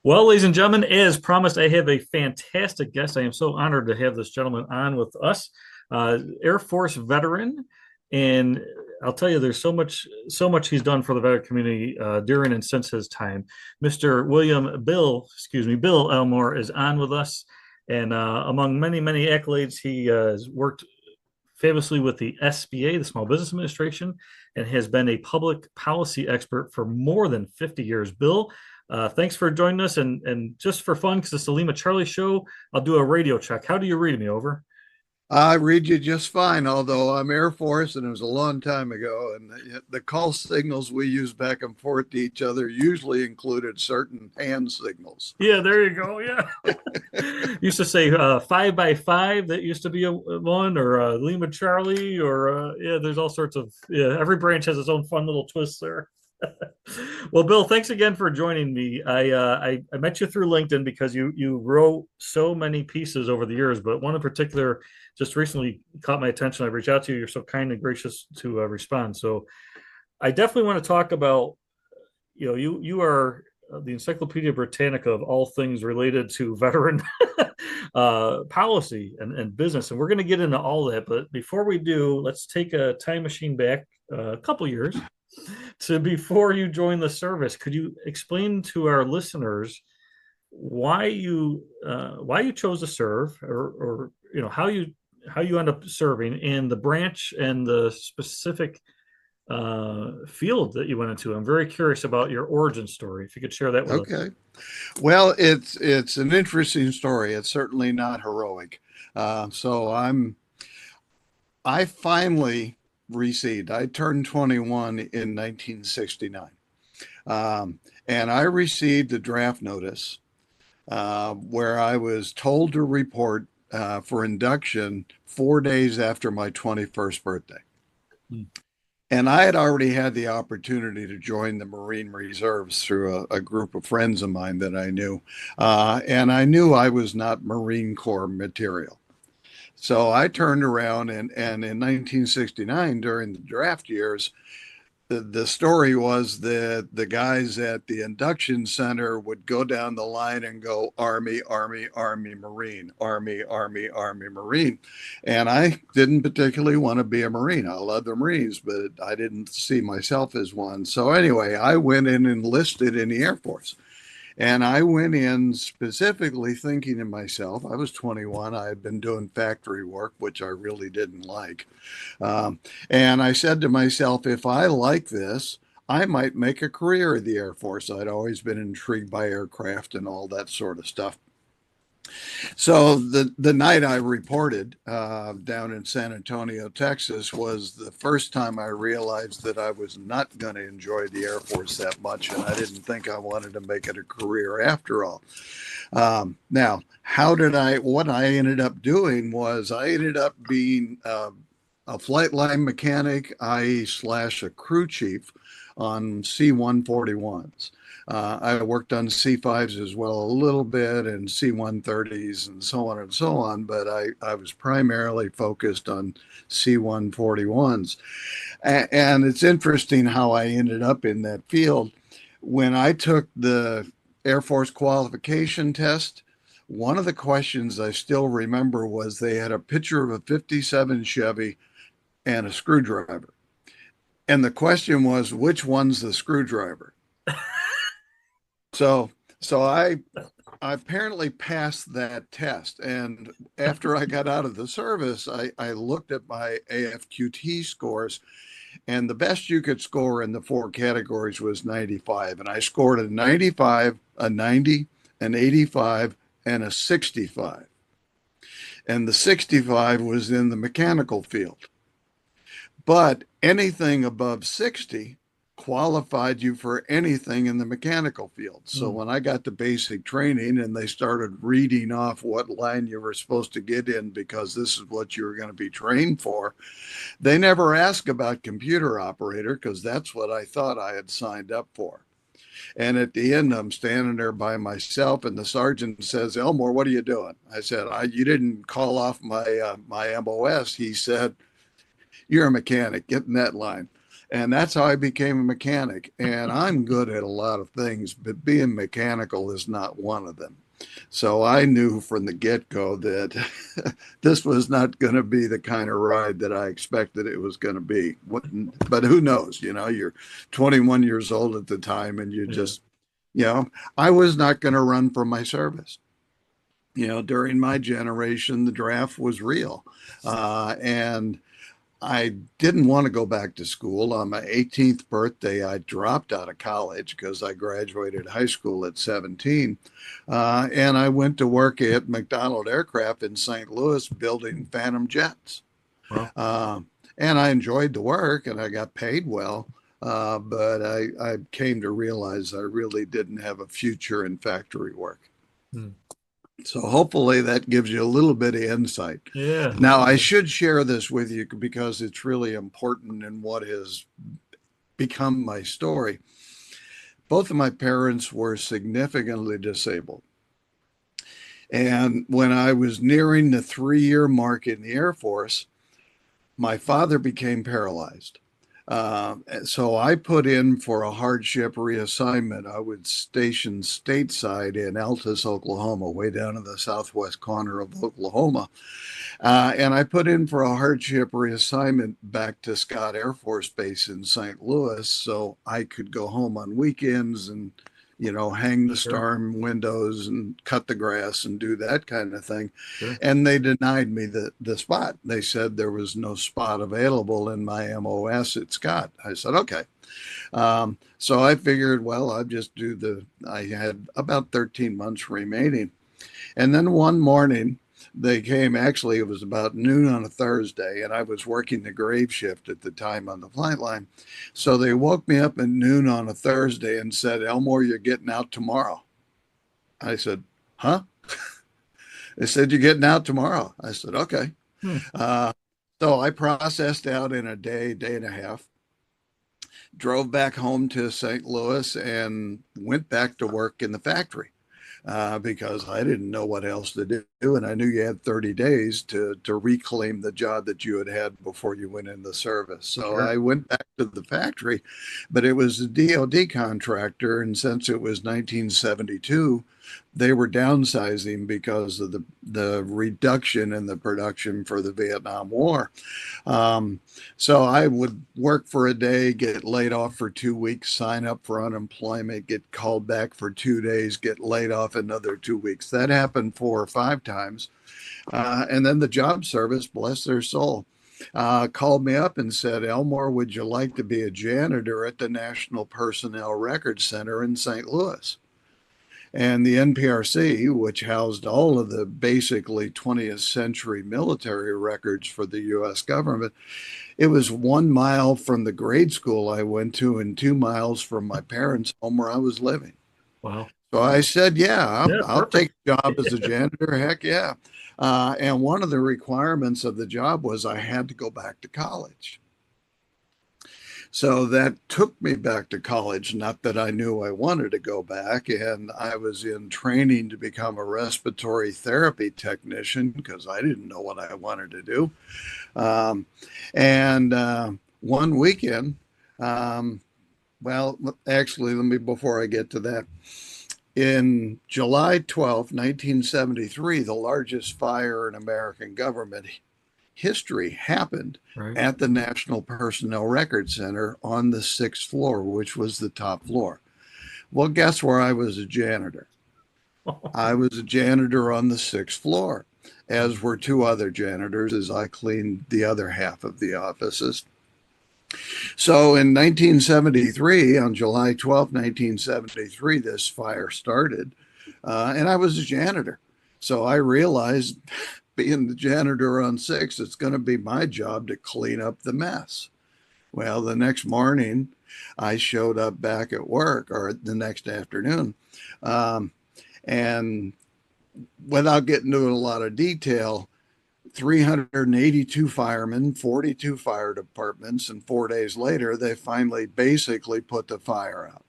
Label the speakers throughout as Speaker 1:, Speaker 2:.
Speaker 1: Well, ladies and gentlemen, as promised, I have a fantastic guest. I am so honored to have this gentleman on with us, Air Force veteran, and I'll tell you, there's so much he's done for the veteran community during and since his time. Mr. Bill Elmore is on with us, and among many accolades, he has worked famously with the SBA, the Small Business Administration, and has been a public policy expert for more than 50 years. Bill, thanks for joining us. And just for fun, because it's the Lima Charlie Show, I'll do a radio check. How do you read me? Over.
Speaker 2: I read you just fine, although I'm Air Force and it was a long time ago. And the call signals we used back and forth to each other usually included certain hand signals.
Speaker 1: Yeah, there you go. Yeah. Used to say 5 by 5. That used to be a one, or Lima Charlie, or yeah, there's all sorts of, yeah, every branch has its own fun little twists there. Well, Bill, thanks again for joining me. I met you through LinkedIn because you wrote so many pieces over the years, but one in particular just recently caught my attention. I reached out to you. You're so kind and gracious to respond. So I definitely want to talk about, you are the Encyclopedia Britannica of all things related to veteran policy and business, and we're going to get into all that. But before we do, let's take a time machine back a couple years to before you joined the service. Could you explain to our listeners why you chose to serve, or how you end up serving, and the branch and the specific field that you went into? I'm very curious about your origin story. If you could share that with us.
Speaker 2: Okay. Well, it's an interesting story. It's certainly not heroic. I finally received. I turned 21 in 1969, and I received a draft notice where I was told to report for induction 4 days after my 21st birthday.
Speaker 1: Hmm.
Speaker 2: And I had already had the opportunity to join the Marine Reserves through a group of friends of mine that I knew. And I knew I was not Marine Corps material. So I turned around and in 1969, during the draft years, the story was that the guys at the induction center would go down the line and go Army, Army, Army, Marine, Army, Army, Army, Marine. And I didn't particularly want to be a Marine. I love the Marines, but I didn't see myself as one. So anyway, I went in and enlisted in the Air Force. And I went in specifically thinking to myself, I was 21. I had been doing factory work, which I really didn't like. And I said to myself, if I like this, I might make a career in the Air Force. I'd always been intrigued by aircraft and all that sort of stuff. So the night I reported down in San Antonio, Texas, was the first time I realized that I was not going to enjoy the Air Force that much, and I didn't think I wanted to make it a career after all. Now, what I ended up doing was I ended up being a flight line mechanic, i.e. slash a crew chief on C-141s. I worked on C-5s as well a little bit, and C-130s and so on and so on, but I was primarily focused on C-141s. And it's interesting how I ended up in that field. When I took the Air Force qualification test, one of the questions I still remember was they had a picture of a 57 Chevy and a screwdriver. And the question was, which one's the screwdriver? So, so I apparently passed that test. And after I got out of the service, I looked at my AFQT scores, and the best you could score in the four categories was 95. And I scored a 95, a 90, an 85, and a 65. And the 65 was in the mechanical field. But anything above 60 qualified you for anything in the mechanical field. So
Speaker 1: Hmm.
Speaker 2: when I got the basic training and they started reading off what line you were supposed to get in because this is what you were going to be trained for, they never asked about computer operator because that's what I thought I had signed up for. And at the end, I'm standing there by myself, and the sergeant says, "Elmore, what are you doing?" I said, "You didn't call off my MOS." He said, "You're a mechanic. Get in that line." And that's how I became a mechanic. And I'm good at a lot of things, but being mechanical is not one of them. So I knew from the get-go that this was not going to be the kind of ride that I expected it was going to be. But who knows? You're 21 years old at the time, and
Speaker 1: Yeah.
Speaker 2: I was not going to run from my service. During my generation, the draft was real. And I didn't want to go back to school. On my 18th birthday, I dropped out of college because I graduated high school at 17. And I went to work at McDonnell Aircraft in St. Louis building Phantom jets.
Speaker 1: Well,
Speaker 2: Uh, and I enjoyed the work and I got paid well. But I came to realize I really didn't have a future in factory work.
Speaker 1: hmm.
Speaker 2: So hopefully that gives you a little bit of insight.
Speaker 1: Yeah.
Speaker 2: Now, I should share this with you because it's really important in what has become my story. Both of my parents were significantly disabled. And when I was nearing the 3-year mark in the Air Force, my father became paralyzed. So I put in for a hardship reassignment. I was stationed stateside in Altus, Oklahoma, way down in the southwest corner of Oklahoma. And I put in for a hardship reassignment back to Scott Air Force Base in St. Louis so I could go home on weekends and hang the
Speaker 1: Sure.
Speaker 2: storm windows and cut the grass and do that kind of thing.
Speaker 1: Sure.
Speaker 2: And they denied me the spot. They said there was no spot available in my MOS at Scott. I said, okay. So I figured, well, I'll just I had about 13 months remaining. And then one morning, they came. Actually, it was about noon on a Thursday, and I was working the grave shift at the time on the flight line. So they woke me up at noon on a Thursday and said, Elmore, you're getting out tomorrow. I said, huh? They said, you're getting out tomorrow. I said, okay.
Speaker 1: Hmm.
Speaker 2: So I processed out in a day, day and a half, drove back home to St. Louis, and went back to work in the factory. Because I didn't know what else to do. And I knew you had 30 days to reclaim the job that you had before you went in the service. So
Speaker 1: Sure.
Speaker 2: I went back to the factory, but it was a DOD contractor. And since it was 1972, they were downsizing because of the reduction in the production for the Vietnam War. Um, so I would work for a day, get laid off for 2 weeks, sign up for unemployment, get called back for 2 days, get laid off another 2 weeks. That happened 4 or 5 times. And then the job service, bless their soul, called me up and said, Elmore, would you like to be a janitor at the National Personnel Records Center in St. Louis? And the NPRC, which housed all of the basically 20th century military records for the US government, it was 1 mile from the grade school I went to and 2 miles from my parents' home where I was living.
Speaker 1: Wow.
Speaker 2: So I said, yeah,
Speaker 1: Yeah.
Speaker 2: I'll take
Speaker 1: Perfect.
Speaker 2: a job as a janitor. Heck yeah. And one of the requirements of the job was I had to go back to college. So that took me back to college. Not that I knew I wanted to go back. And I was in training to become a respiratory therapy technician because I didn't know what I wanted to do. Um, and one weekend, um, well, actually, before I get to that, in July 12th, 1973, the largest fire in American government history happened
Speaker 1: Right.
Speaker 2: at the National Personnel Records Center on the 6th floor, which was the top floor. Well, guess where I was a janitor? I was a janitor on the 6th floor, as were two other janitors as I cleaned the other half of the offices. So in 1973, on July 12th, 1973, this fire started, and I was a janitor. So I realized, being the janitor on 6, it's going to be my job to clean up the mess. Well, the next morning, I showed up back at work, or the next afternoon, um, and without getting into a lot of detail, 382 firemen, 42 fire departments, and 4 days later, they finally basically put the fire out.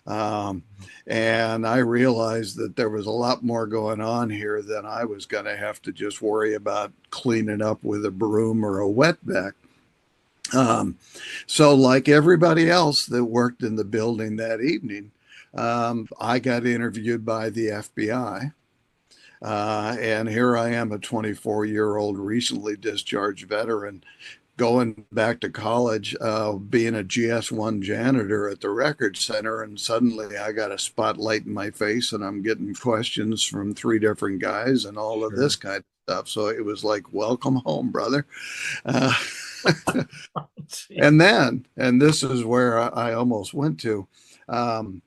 Speaker 2: Um, and I realized that there was a lot more going on here than I was going to have to just worry about cleaning up with a broom or a wetback. Um, so, like everybody else that worked in the building that evening, I got interviewed by the FBI. And here I am, a 24-year-old recently discharged veteran, going back to college, being a GS1 janitor at the record center. And suddenly I got a spotlight in my face and I'm getting questions from three different guys and all of
Speaker 1: Sure.
Speaker 2: this kind of stuff. So it was like, welcome home, brother. Uh,
Speaker 1: Gee.
Speaker 2: and then, and this is where I almost went to. Um,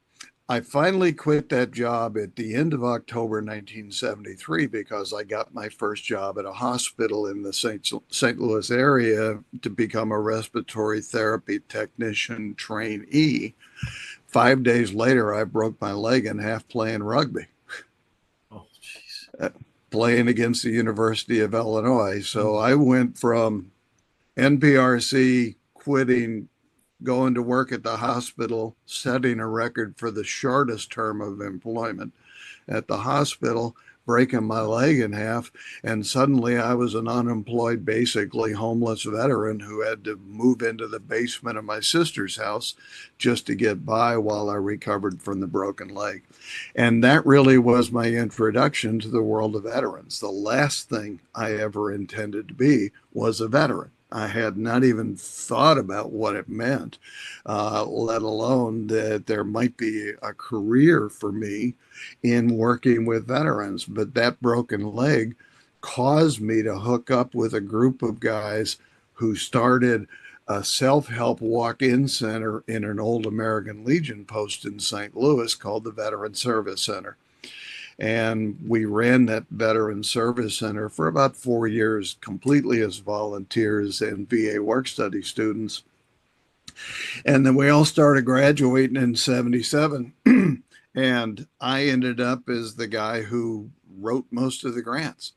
Speaker 2: I finally quit that job at the end of October 1973 because I got my first job at a hospital in the St. Louis area to become a respiratory therapy technician trainee. 5 days later, I broke my leg in half playing rugby,
Speaker 1: Oh, jeez.
Speaker 2: uh, playing against the University of Illinois. So
Speaker 1: Mm.
Speaker 2: I went from NPRC, quitting, going to work at the hospital, setting a record for the shortest term of employment at the hospital, breaking my leg in half. And suddenly I was an unemployed, basically homeless veteran who had to move into the basement of my sister's house just to get by while I recovered from the broken leg. And that really was my introduction to the world of veterans. The last thing I ever intended to be was a veteran. I had not even thought about what it meant, let alone that there might be a career for me in working with veterans. But that broken leg caused me to hook up with a group of guys who started a self-help walk-in center in an old American Legion post in St. Louis called the Veteran Service Center. And we ran that Veteran Service Center for about 4 years, completely as volunteers and VA work study students. And then we all started graduating in 77. And I ended up as the guy who wrote most of the grants.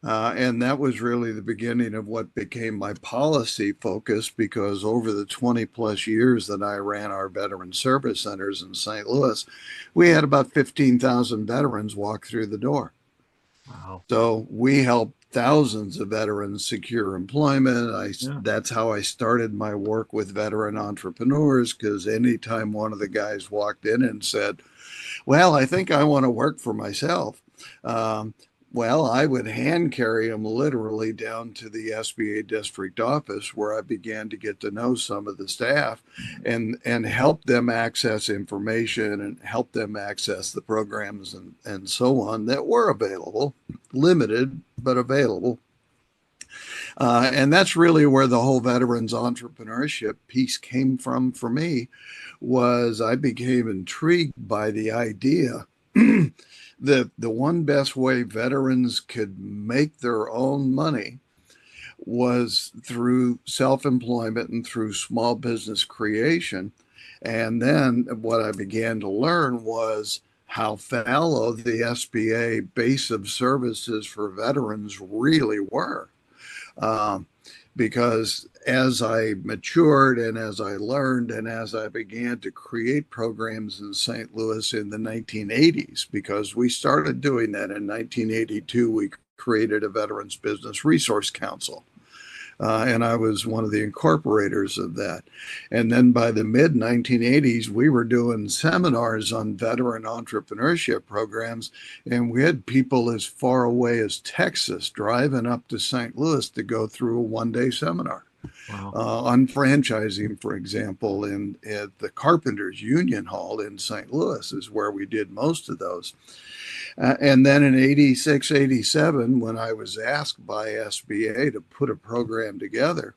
Speaker 2: And that was really the beginning of what became my policy focus, because over the 20 plus years that I ran our veteran service centers in St. Louis, we had about 15,000 veterans walk through the door.
Speaker 1: Wow.
Speaker 2: So we helped thousands of veterans secure employment.
Speaker 1: Yeah.
Speaker 2: That's how I started my work with veteran entrepreneurs, because anytime one of the guys walked in and said, well, I think I want to work for myself. Um, well, I would hand carry them literally down to the SBA district office, where I began to get to know some of the staff and help them access information and help them access the programs and so on that were available, limited, but available. And that's really where the whole veterans entrepreneurship piece came from for me. Was I became intrigued by the idea that the one best way veterans could make their own money was through self-employment and through small business creation. And then what I began to learn was how fallow the SBA base of services for veterans really were. Um, because as I matured and as I learned and as I began to create programs in St. Louis in the 1980s, because we started doing that in 1982, we created a Veterans Business Resource Council. And I was one of the incorporators of that. And then by the mid 1980s, we were doing seminars on veteran entrepreneurship programs. And we had people as far away as Texas driving up to St. Louis to go through a 1 day seminar.
Speaker 1: Wow.
Speaker 2: On franchising, for example, at the Carpenters Union Hall in St. Louis is where we did most of those. And then in 86, 87, when I was asked by SBA to put a program together,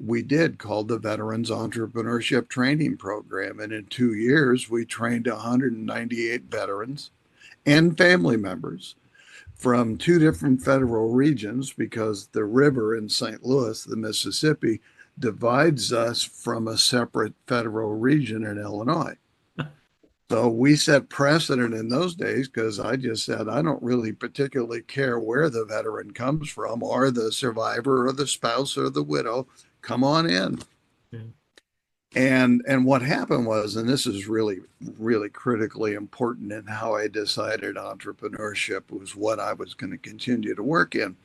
Speaker 2: we did, called the Veterans Entrepreneurship Training Program. And in 2 years, we trained 198 veterans and family members from two different federal regions, because the river in St. Louis, the Mississippi, divides us from a separate federal region in Illinois. So we set precedent in those days, because I just said, I don't really particularly care where the veteran comes from, or the survivor or the spouse or the widow. Come on in.
Speaker 1: Yeah.
Speaker 2: And what happened was, and this is really, really critically important in how I decided entrepreneurship was what I was going to continue to work in.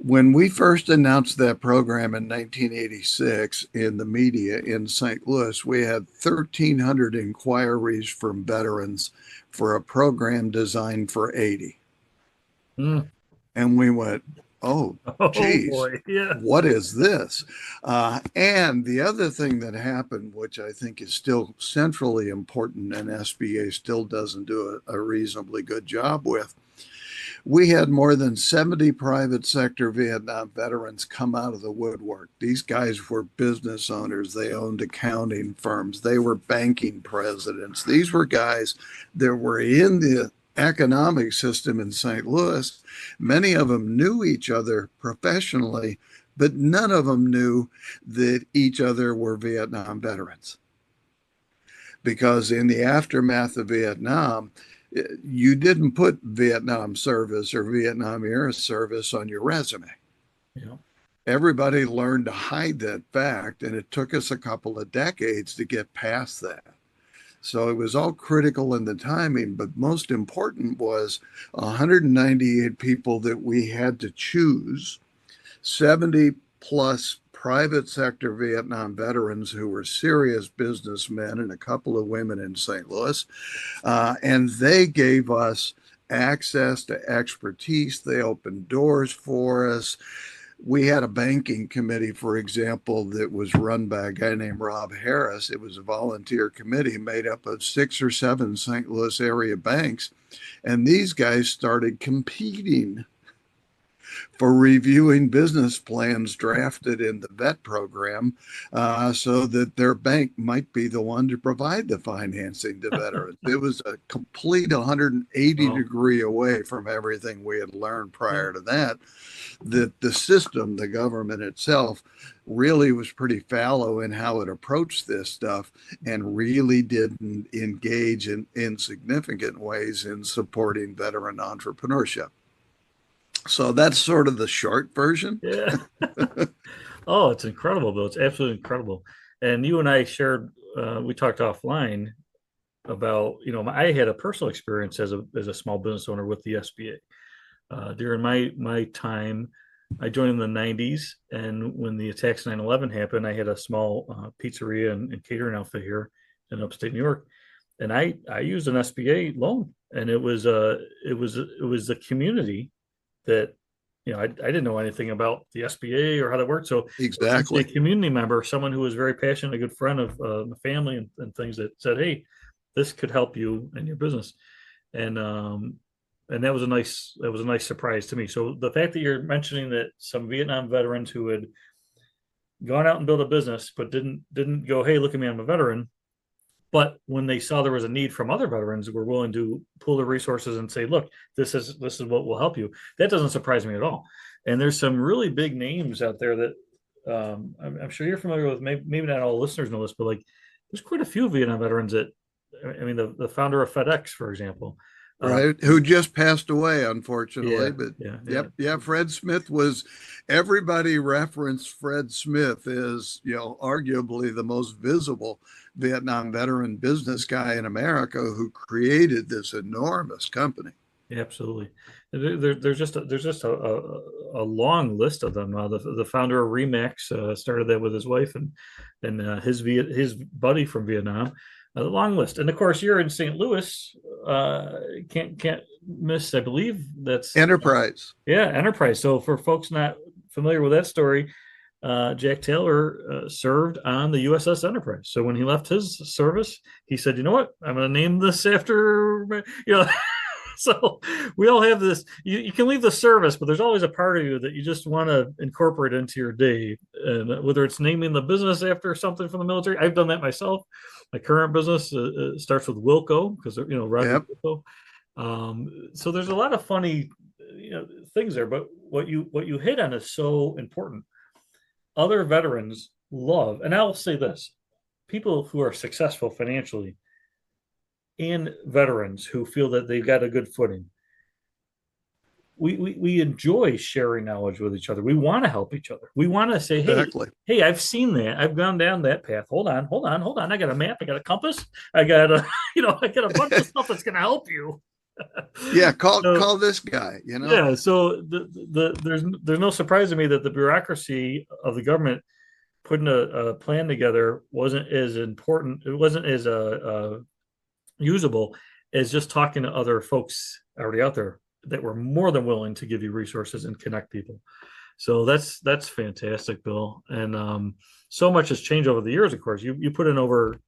Speaker 2: When we first announced that program in 1986 in the media in St. Louis, we had 1,300 inquiries from veterans for a program designed for 80.
Speaker 1: Mm.
Speaker 2: And we went, oh,
Speaker 1: Oh
Speaker 2: geez,
Speaker 1: boy, yeah.
Speaker 2: what is this? And the other thing that happened, which I think is still centrally important and SBA still doesn't do a reasonably good job with, we had more than 70 private sector Vietnam veterans come out of the woodwork. These guys were business owners. They owned accounting firms. They were banking presidents. These were guys that were in the economic system in St. Louis. Many of them knew each other professionally, but none of them knew that each other were Vietnam veterans. Because in the aftermath of Vietnam, you didn't put Vietnam service or Vietnam era service on your resume.
Speaker 1: Yeah.
Speaker 2: Everybody learned to hide that fact, and it took us a couple of decades to get past that. So it was all critical in the timing, but most important was 198 people that we had to choose, 70 plus private sector Vietnam veterans who were serious businessmen and a couple of women in St. Louis. And they gave us access to expertise. They opened doors for us. We had a banking committee, for example, that was run by a guy named Rob Harris. It was a volunteer committee made up of 6 or 7 St. Louis area banks. And these guys started competing for reviewing business plans drafted in the vet program so that their bank might be the one to provide the financing to veterans. It was a complete 180 degree away from everything we had learned prior to that. That the system, the government itself, really was pretty fallow in how it approached this stuff and really didn't engage in significant ways in supporting veteran entrepreneurship. So that's sort of the short version.
Speaker 1: Yeah. Oh, it's incredible, Bill. It's absolutely incredible. And you and I shared, we talked offline about, I had a personal experience as a small business owner with the SBA. During my time, I joined in the 90s. And when the attacks 9/11 happened, I had a small pizzeria and catering outfit here in upstate New York. And I used an SBA loan. And it was the community that I didn't know anything about the SBA or how that worked. So
Speaker 2: exactly,
Speaker 1: a community member, someone who was very passionate, a good friend of the family and things, that said, "Hey, this could help you and your business," and that was a nice surprise to me. So the fact that you're mentioning that some Vietnam veterans who had gone out and built a business but didn't go, "Hey, look at me, I'm a veteran." But when they saw there was a need from other veterans, were willing to pool their resources and say, "Look, this is what will help you." That doesn't surprise me at all. And there's some really big names out there that I'm sure you're familiar with. Maybe not all listeners know this, but like there's quite a few Vietnam veterans that, I mean, the founder of FedEx, for example,
Speaker 2: right? Who just passed away, unfortunately.
Speaker 1: yeah,
Speaker 2: But
Speaker 1: yeah.
Speaker 2: yep. Fred Smith was, everybody referenced Fred Smith as, arguably the most visible Vietnam veteran business guy in America who created this enormous company.
Speaker 1: Absolutely. There's just a long list of them. The founder of Remax started that with his wife and his buddy from Vietnam. A long list, and of course you're in St. Louis. Can't miss. I believe that's
Speaker 2: Enterprise.
Speaker 1: Yeah, Enterprise. So for folks not familiar with that story, Jack Taylor served on the USS Enterprise. So when he left his service, he said, "You know what? I'm going to name this after So we all have this. You can leave the service, but there's always a part of you that you just want to incorporate into your day, and whether it's naming the business after something from the military. I've done that myself. My current business starts with Wilco because Roger
Speaker 2: Yep.
Speaker 1: Wilco. So there's a lot of funny things there, but what you hit on is so important. Other veterans love, and I'll say this: people who are successful financially and veterans who feel that they've got a good footing. We enjoy sharing knowledge with each other. We want to help each other. We want to say,
Speaker 2: Exactly.
Speaker 1: hey, I've seen that. I've gone down that path. Hold on. I got a map. I got a compass. I got I got a bunch of stuff that's going to help you.
Speaker 2: Yeah, call
Speaker 1: So
Speaker 2: call this guy, you know.
Speaker 1: yeah, so there's no surprise to me that the bureaucracy of the government putting a plan together wasn't as important. It wasn't as usable as just talking to other folks already out there that were more than willing to give you resources and connect people. So that's fantastic, Bill. And so much has changed over the years. Of course, you put in over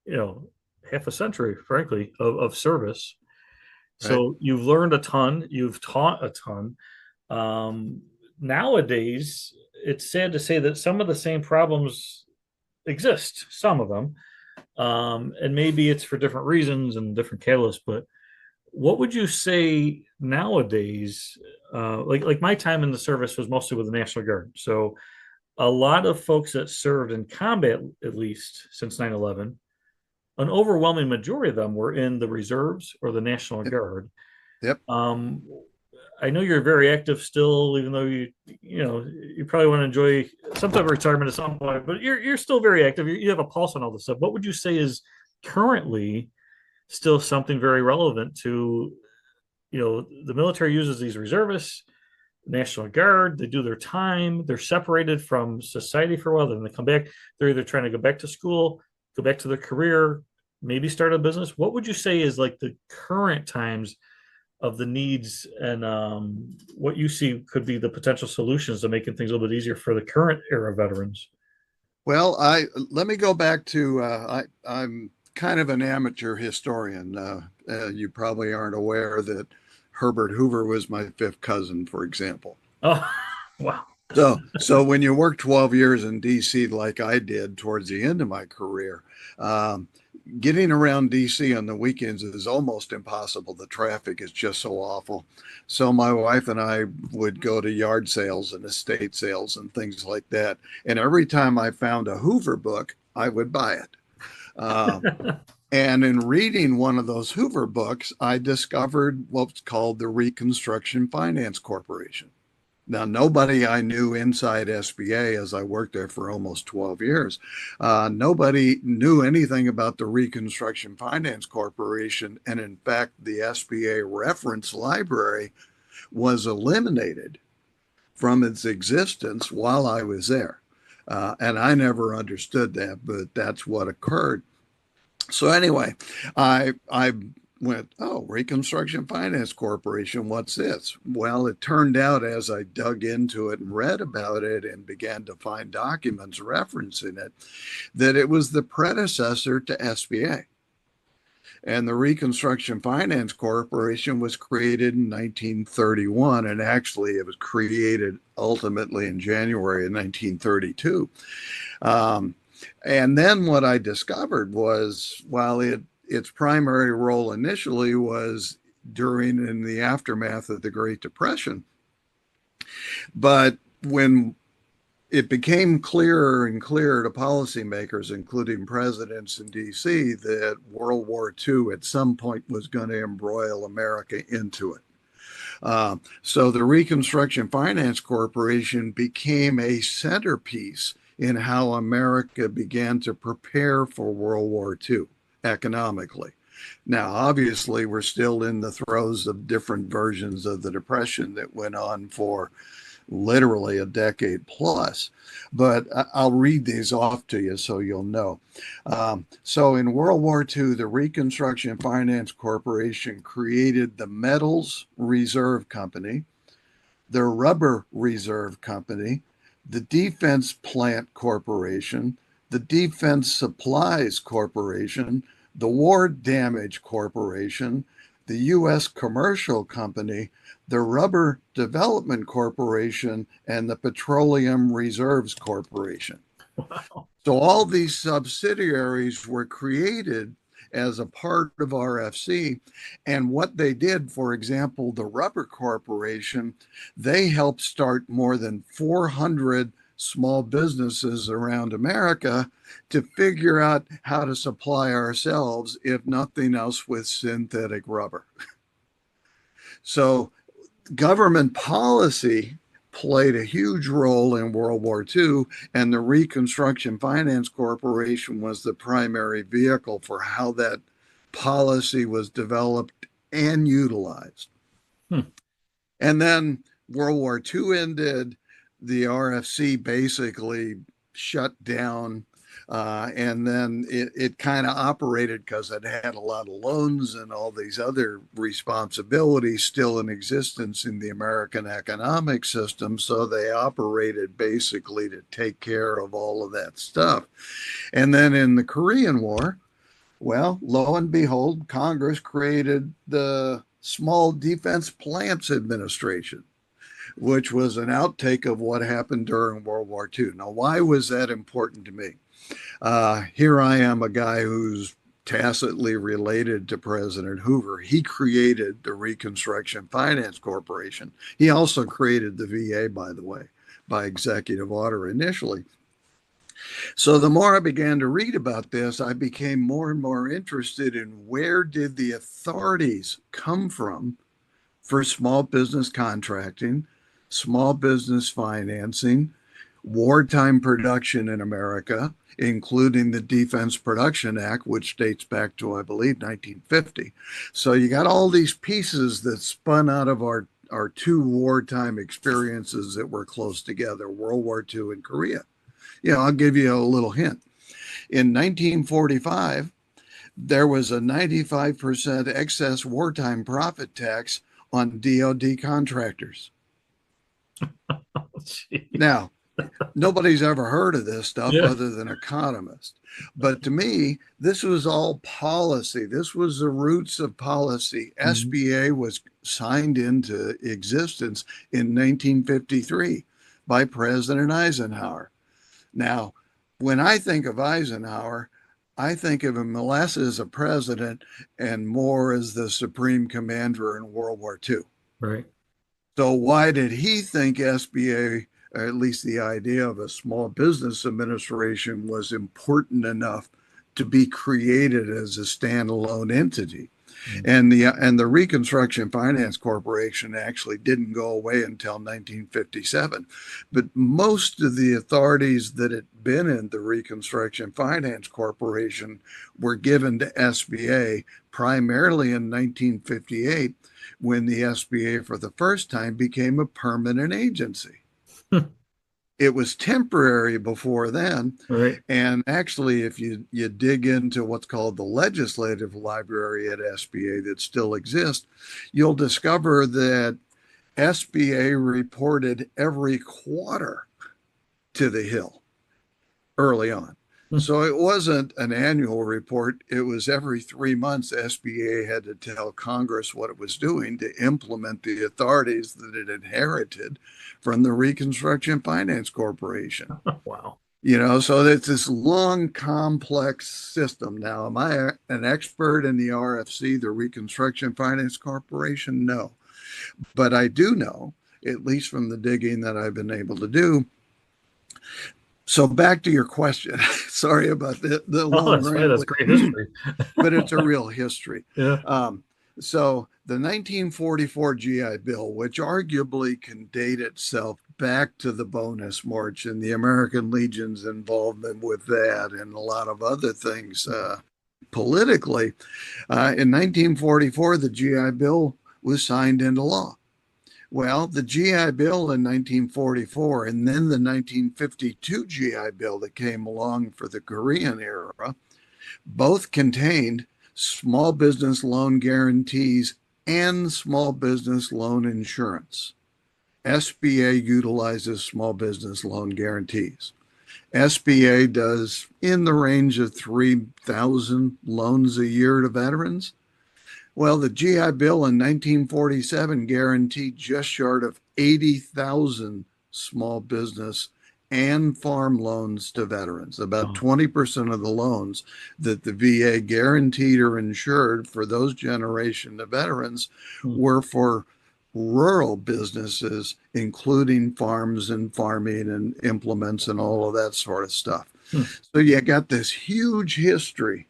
Speaker 1: you know half a century, frankly, of service.
Speaker 2: Right.
Speaker 1: So you've learned a ton. You've taught a ton. Um, Nowadays, it's sad to say that some of the same problems exist. Some of them, and maybe it's for different reasons and different catalysts. But what would you say nowadays? Like my time in the service was mostly with the National Guard, so a lot of folks that served in combat, at least since 9/11, an overwhelming majority of them were in the reserves or the National
Speaker 2: Yep.
Speaker 1: Guard.
Speaker 2: Yep.
Speaker 1: Um, I know you're very active still, even though you probably want to enjoy some type of retirement at some point, but you're still very active. You have a pulse on all this stuff. What would you say is currently still something very relevant to the military uses these reservists, National Guard, they do their time, they're separated from society for a while, then they come back, they're either trying to go back to school, go back to their career, maybe start a business. What would you say is like the current times of the needs and what you see could be the potential solutions to making things a little bit easier for the current era veterans?
Speaker 2: Well, I let me go back to I'm kind of an amateur historian. You probably aren't aware that Herbert Hoover was my fifth cousin, for example.
Speaker 1: Oh, wow.
Speaker 2: So when you work 12 years in DC like I did towards the end of my career, um, getting around DC on the weekends is almost impossible. The traffic is just so awful. So my wife and I would go to yard sales and estate sales and things like that. And every time I found a Hoover book, I would buy it. Um, and in reading one of those Hoover books, I discovered what's called the Reconstruction Finance Corporation. Now, nobody I knew inside SBA, as I worked there for almost 12 years, nobody knew anything about the Reconstruction Finance Corporation. And in fact, the SBA reference library was eliminated from its existence while I was there. And I never understood that, but that's what occurred. So anyway, I went, oh, Reconstruction Finance Corporation, what's this? Well, it turned out as I dug into it and read about it and began to find documents referencing it, that it was the predecessor to SBA. And the Reconstruction Finance Corporation was created in 1931, and actually it was created ultimately in January of 1932. Um, and then what I discovered was while its primary role initially was during and the aftermath of the Great Depression, but when it became clearer and clearer to policymakers, including presidents in DC, that World War II at some point was going to embroil America into it. So the Reconstruction Finance Corporation became a centerpiece in how America began to prepare for World War II economically. Now, obviously, we're still in the throes of different versions of the Depression that went on for literally a decade plus. But I'll read these off to you so you'll know. So in World War II, the Reconstruction Finance Corporation created the Metals Reserve Company, the Rubber Reserve Company, the Defense Plant Corporation, the Defense Supplies Corporation, the War Damage Corporation, the U.S. Commercial Company, the Rubber Development Corporation, and the Petroleum Reserves Corporation.
Speaker 1: Wow.
Speaker 2: So all these subsidiaries were created as a part of RFC. And what they did, for example, the Rubber Corporation, they helped start more than 400 small businesses around America to figure out how to supply ourselves, if nothing else, with synthetic rubber. So government policy played a huge role in World War II, and the Reconstruction Finance Corporation was the primary vehicle for how that policy was developed and utilized.
Speaker 1: Hmm.
Speaker 2: And then World War II ended, the RFC basically shut down. And then it kind of operated because it had a lot of loans and all these other responsibilities still in existence in the American economic system. So they operated basically to take care of all of that stuff. And then in the Korean War, well, lo and behold, Congress created the Small Defense Plants Administration, which was an outtake of what happened during World War II. Now, why was that important to me? Here I am, a guy who's tacitly related to President Hoover. He created the Reconstruction Finance Corporation. He also created the VA, by the way, by executive order initially. So the more I began to read about this, I became more and more interested in where did the authorities come from for small business contracting, small business financing, wartime production in America, including the Defense Production Act, which dates back to, I believe, 1950. So you got all these pieces that spun out of our two wartime experiences that were close together, World War II and Korea. I'll give you a little hint. In 1945, there was a 95% excess wartime profit tax on DoD contractors. Now, nobody's ever heard of this stuff other than economists. But to me, this was all policy. This was the roots of policy. SBA was signed into existence in 1953 by President Eisenhower. Now, when I think of Eisenhower, I think of him less as a president and more as the supreme commander in World War II.
Speaker 1: Right.
Speaker 2: So why did he think SBA, or at least the idea of a small business administration, was important enough to be created as a standalone entity? And the Reconstruction Finance Corporation actually didn't go away until 1957. But most of the authorities that had been in the Reconstruction Finance Corporation were given to SBA primarily in 1958, when the SBA for the first time became a permanent agency. It was temporary before then.
Speaker 1: Right.
Speaker 2: And actually, if you dig into what's called the legislative library at SBA that still exists, you'll discover that SBA reported every quarter to the Hill early on. So it wasn't an annual report. It was every 3 months SBA had to tell Congress what it was doing to implement the authorities that it inherited from the Reconstruction Finance Corporation.
Speaker 1: Wow.
Speaker 2: So it's this long, complex system. Now, am I an expert in the RFC, the Reconstruction Finance Corporation? No. But I do know, at least from the digging that I've been able to do. So back to your question. Sorry about the long rambling.
Speaker 1: That's great history.
Speaker 2: But it's a real history.
Speaker 1: Yeah.
Speaker 2: So the 1944 GI Bill, which arguably can date itself back to the Bonus March and the American Legion's involvement with that and a lot of other things politically, in 1944, the GI Bill was signed into law. Well, the GI Bill in 1944 and then the 1952 GI Bill that came along for the Korean era both contained small business loan guarantees and small business loan insurance. SBA utilizes small business loan guarantees. SBA does in the range of 3,000 loans a year to veterans. Well, the GI Bill in 1947 guaranteed just short of 80,000 small business and farm loans to veterans. About 20% of the loans that the VA guaranteed or insured for those generation of veterans were for rural businesses, including farms and farming and implements and all of that sort of stuff. So you got this huge history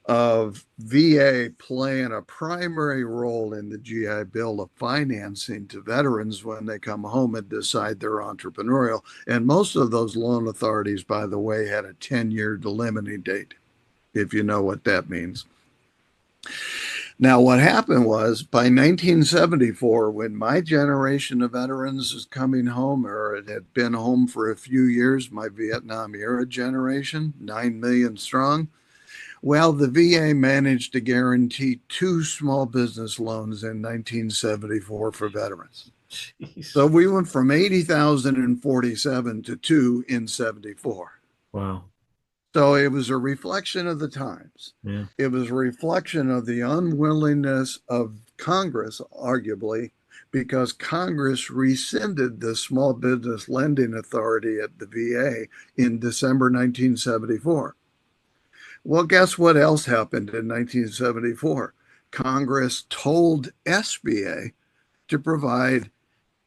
Speaker 2: of VA playing a primary role in the GI Bill of financing to veterans when they come home and decide they're entrepreneurial. And most of those loan authorities, by the way, had a 10-year delimiting date, if you know what that means. Now, what happened was by 1974, when my generation of veterans was coming home, or it had been home for a few years, my Vietnam era generation, 9 million strong, well, the VA managed to guarantee two small business loans in 1974 for veterans.
Speaker 1: Jeez.
Speaker 2: So we went from 80,047 to two in 74.
Speaker 1: Wow.
Speaker 2: So it was a reflection of the times.
Speaker 1: Yeah.
Speaker 2: It was a reflection of the unwillingness of Congress, arguably, because Congress rescinded the Small Business Lending Authority at the VA in December 1974. Well, guess what else happened in 1974? Congress told SBA to provide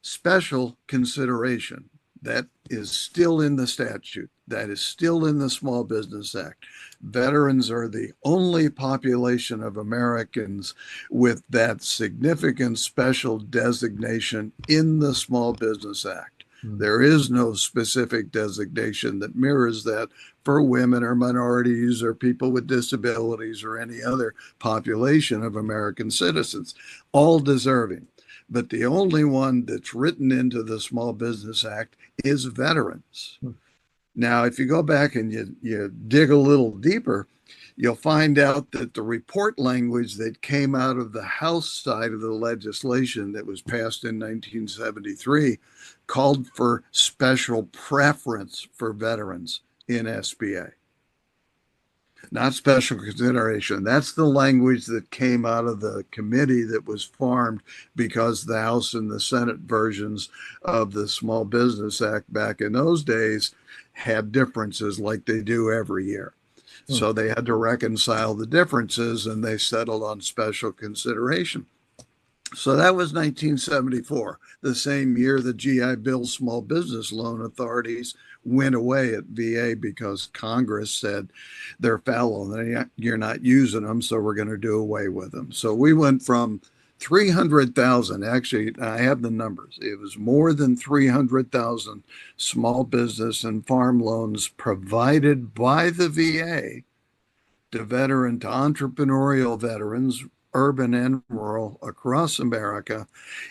Speaker 2: special consideration. That is still in the statute. That is still in the Small Business Act. Veterans are the only population of Americans with that significant special designation in the Small Business Act. There is no specific designation that mirrors that for women or minorities or people with disabilities or any other population of American citizens, all deserving. But the only one that's written into the Small Business Act is veterans. Now, if you go back and you dig a little deeper, you'll find out that the report language that came out of the House side of the legislation that was passed in 1973 called for special preference for veterans in SBA. Not special consideration. That's the language that came out of the committee that was formed because the House and the Senate versions of the Small Business Act back in those days had differences like they do every year. So they had to reconcile the differences and they settled on special consideration. So that was 1974, the same year the GI Bill small business loan authorities went away at VA because Congress said they're fallow and you're not using them, so we're going to do away with them. So we went from 300,000, actually, I have the numbers. It was more than 300,000 small business and farm loans provided by the VA to entrepreneurial veterans, urban and rural, across America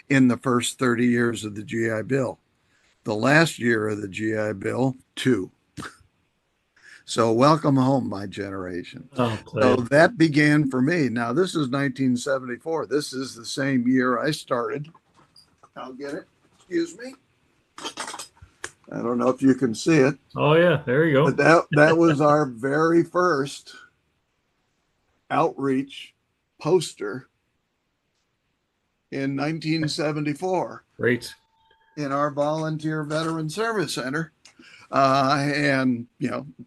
Speaker 2: in the first 30 years of the GI Bill. The last year of the GI Bill, 2. So welcome home, my generation.
Speaker 1: Oh,
Speaker 2: so that began for me. Now, this is 1974. This is the same year I started. I'll get it. Excuse me. I don't know if you can see it.
Speaker 1: Oh, yeah. There you go.
Speaker 2: But that was our very first outreach poster in 1974.
Speaker 1: Great.
Speaker 2: In our volunteer veteran service center. And,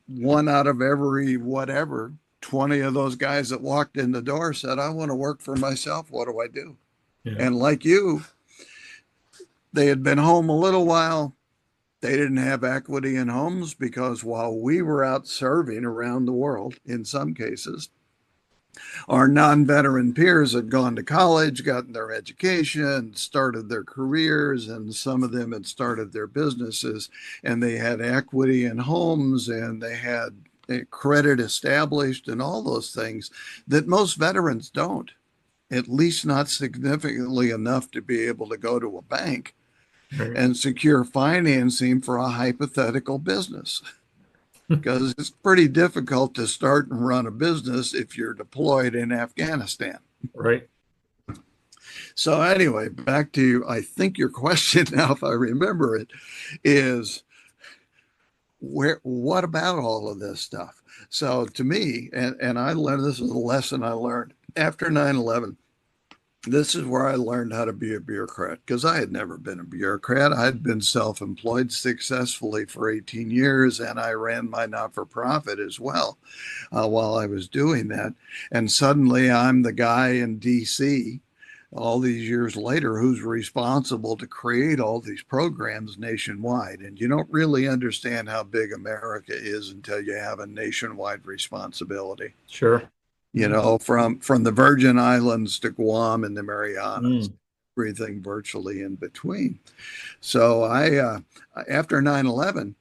Speaker 2: one out of every 20 of those guys that walked in the door said, I want to work for myself. What do I do? Yeah. And like you, they had been home a little while. They didn't have equity in homes because while we were out serving around the world, in some cases, our non-veteran peers had gone to college, gotten their education, started their careers, and some of them had started their businesses, and they had equity in homes, and they had credit established and all those things that most veterans don't, at least not significantly enough to be able to go to a bank and secure financing for a hypothetical business. Because it's pretty difficult to start and run a business if you're deployed in Afghanistan.
Speaker 1: Right.
Speaker 2: So anyway, back to, I think your question now, if I remember it, is what about all of this stuff? So to me, and I learned, this is a lesson I learned after 9/11. This is where I learned how to be a bureaucrat, because I had never been a bureaucrat. I'd been self-employed successfully for 18 years, and I ran my not-for-profit as well while I was doing that. And suddenly I'm the guy in DC all these years later who's responsible to create all these programs nationwide. And you don't really understand how big America is until you have a nationwide responsibility.
Speaker 1: Sure.
Speaker 2: From the Virgin Islands to Guam and the Marianas, everything virtually in between. So I, after 9/11,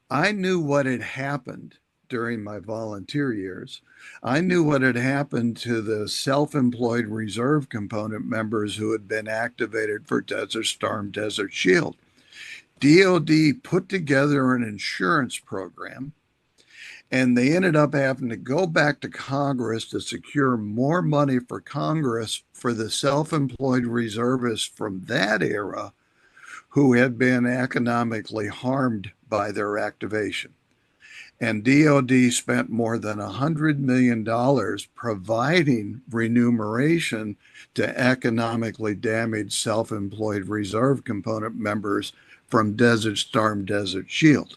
Speaker 2: I knew what had happened during my volunteer years. I knew what had happened to the self-employed reserve component members who had been activated for Desert Storm, Desert Shield. DOD put together an insurance program, and they ended up having to go back to Congress to secure more money for Congress for the self-employed reservists from that era who had been economically harmed by their activation. And DOD spent more than $100 million providing remuneration to economically damaged self-employed reserve component members from Desert Storm, Desert Shield.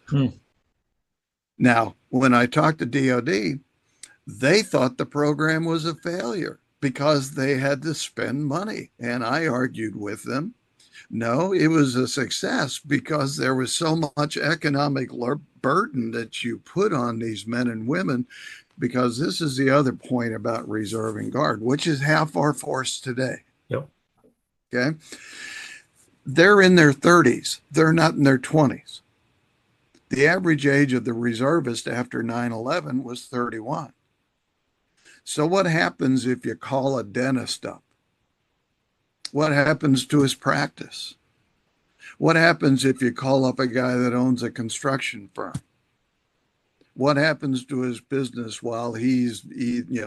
Speaker 2: Now, when I talked to DOD, they thought the program was a failure because they had to spend money. And I argued with them. No, it was a success because there was so much economic burden that you put on these men and women, because this is the other point about reserve and guard, which is half our force today.
Speaker 1: Yep.
Speaker 2: Okay. They're in their 30s. They're not in their 20s. The average age of the reservist after 9/11 was 31. So what happens if you call a dentist up? What happens to his practice? What happens if you call up a guy that owns a construction firm? What happens to his business while he's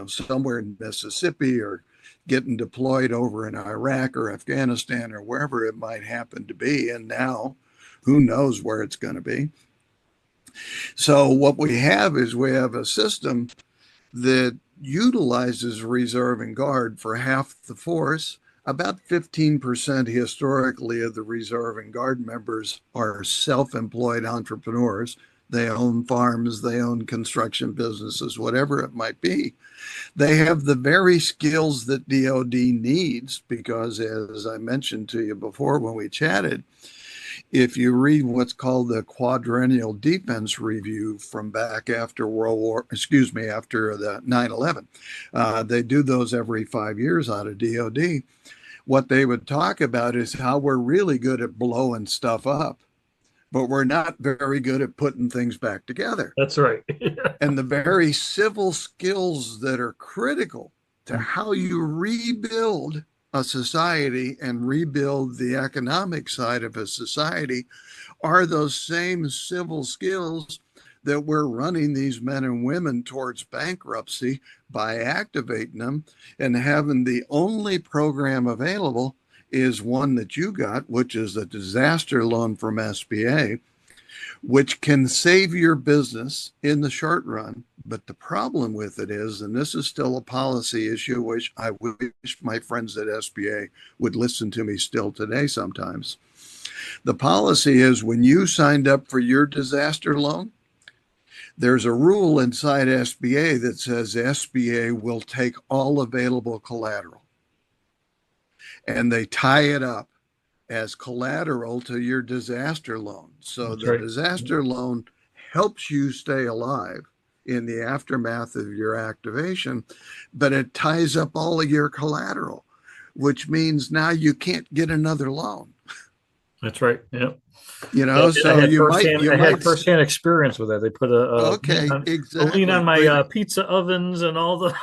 Speaker 2: somewhere in Mississippi or getting deployed over in Iraq or Afghanistan or wherever it might happen to be? And now, who knows where it's going to be? So what we have is we have a system that utilizes reserve and guard for half the force. About 15% historically of the reserve and guard members are self-employed entrepreneurs. They own farms, they own construction businesses, whatever it might be. They have the very skills that DOD needs because, as I mentioned to you before when we chatted, if you read what's called the Quadrennial Defense Review from back after after the 9/11, they do those every 5 years out of DOD. What they would talk about is how we're really good at blowing stuff up, but we're not very good at putting things back together.
Speaker 1: That's right.
Speaker 2: And the very civil skills that are critical to how you rebuild a society and rebuild the economic side of a society are those same civil skills that we're running these men and women towards bankruptcy by activating them, and having the only program available is one that you got, which is a disaster loan from SBA, which can save your business in the short run. But the problem with it is, and this is still a policy issue, which I wish my friends at SBA would listen to me still today sometimes. The policy is when you signed up for your disaster loan, there's a rule inside SBA that says SBA will take all available collateral, and they tie it up as collateral to your disaster loan. So the disaster loan helps you stay alive in the aftermath of your activation, but it ties up all of your collateral, which means now you can't get another loan.
Speaker 1: That's right. Yep.
Speaker 2: So
Speaker 1: I had firsthand experience with that. They put a lien on my pizza ovens and all the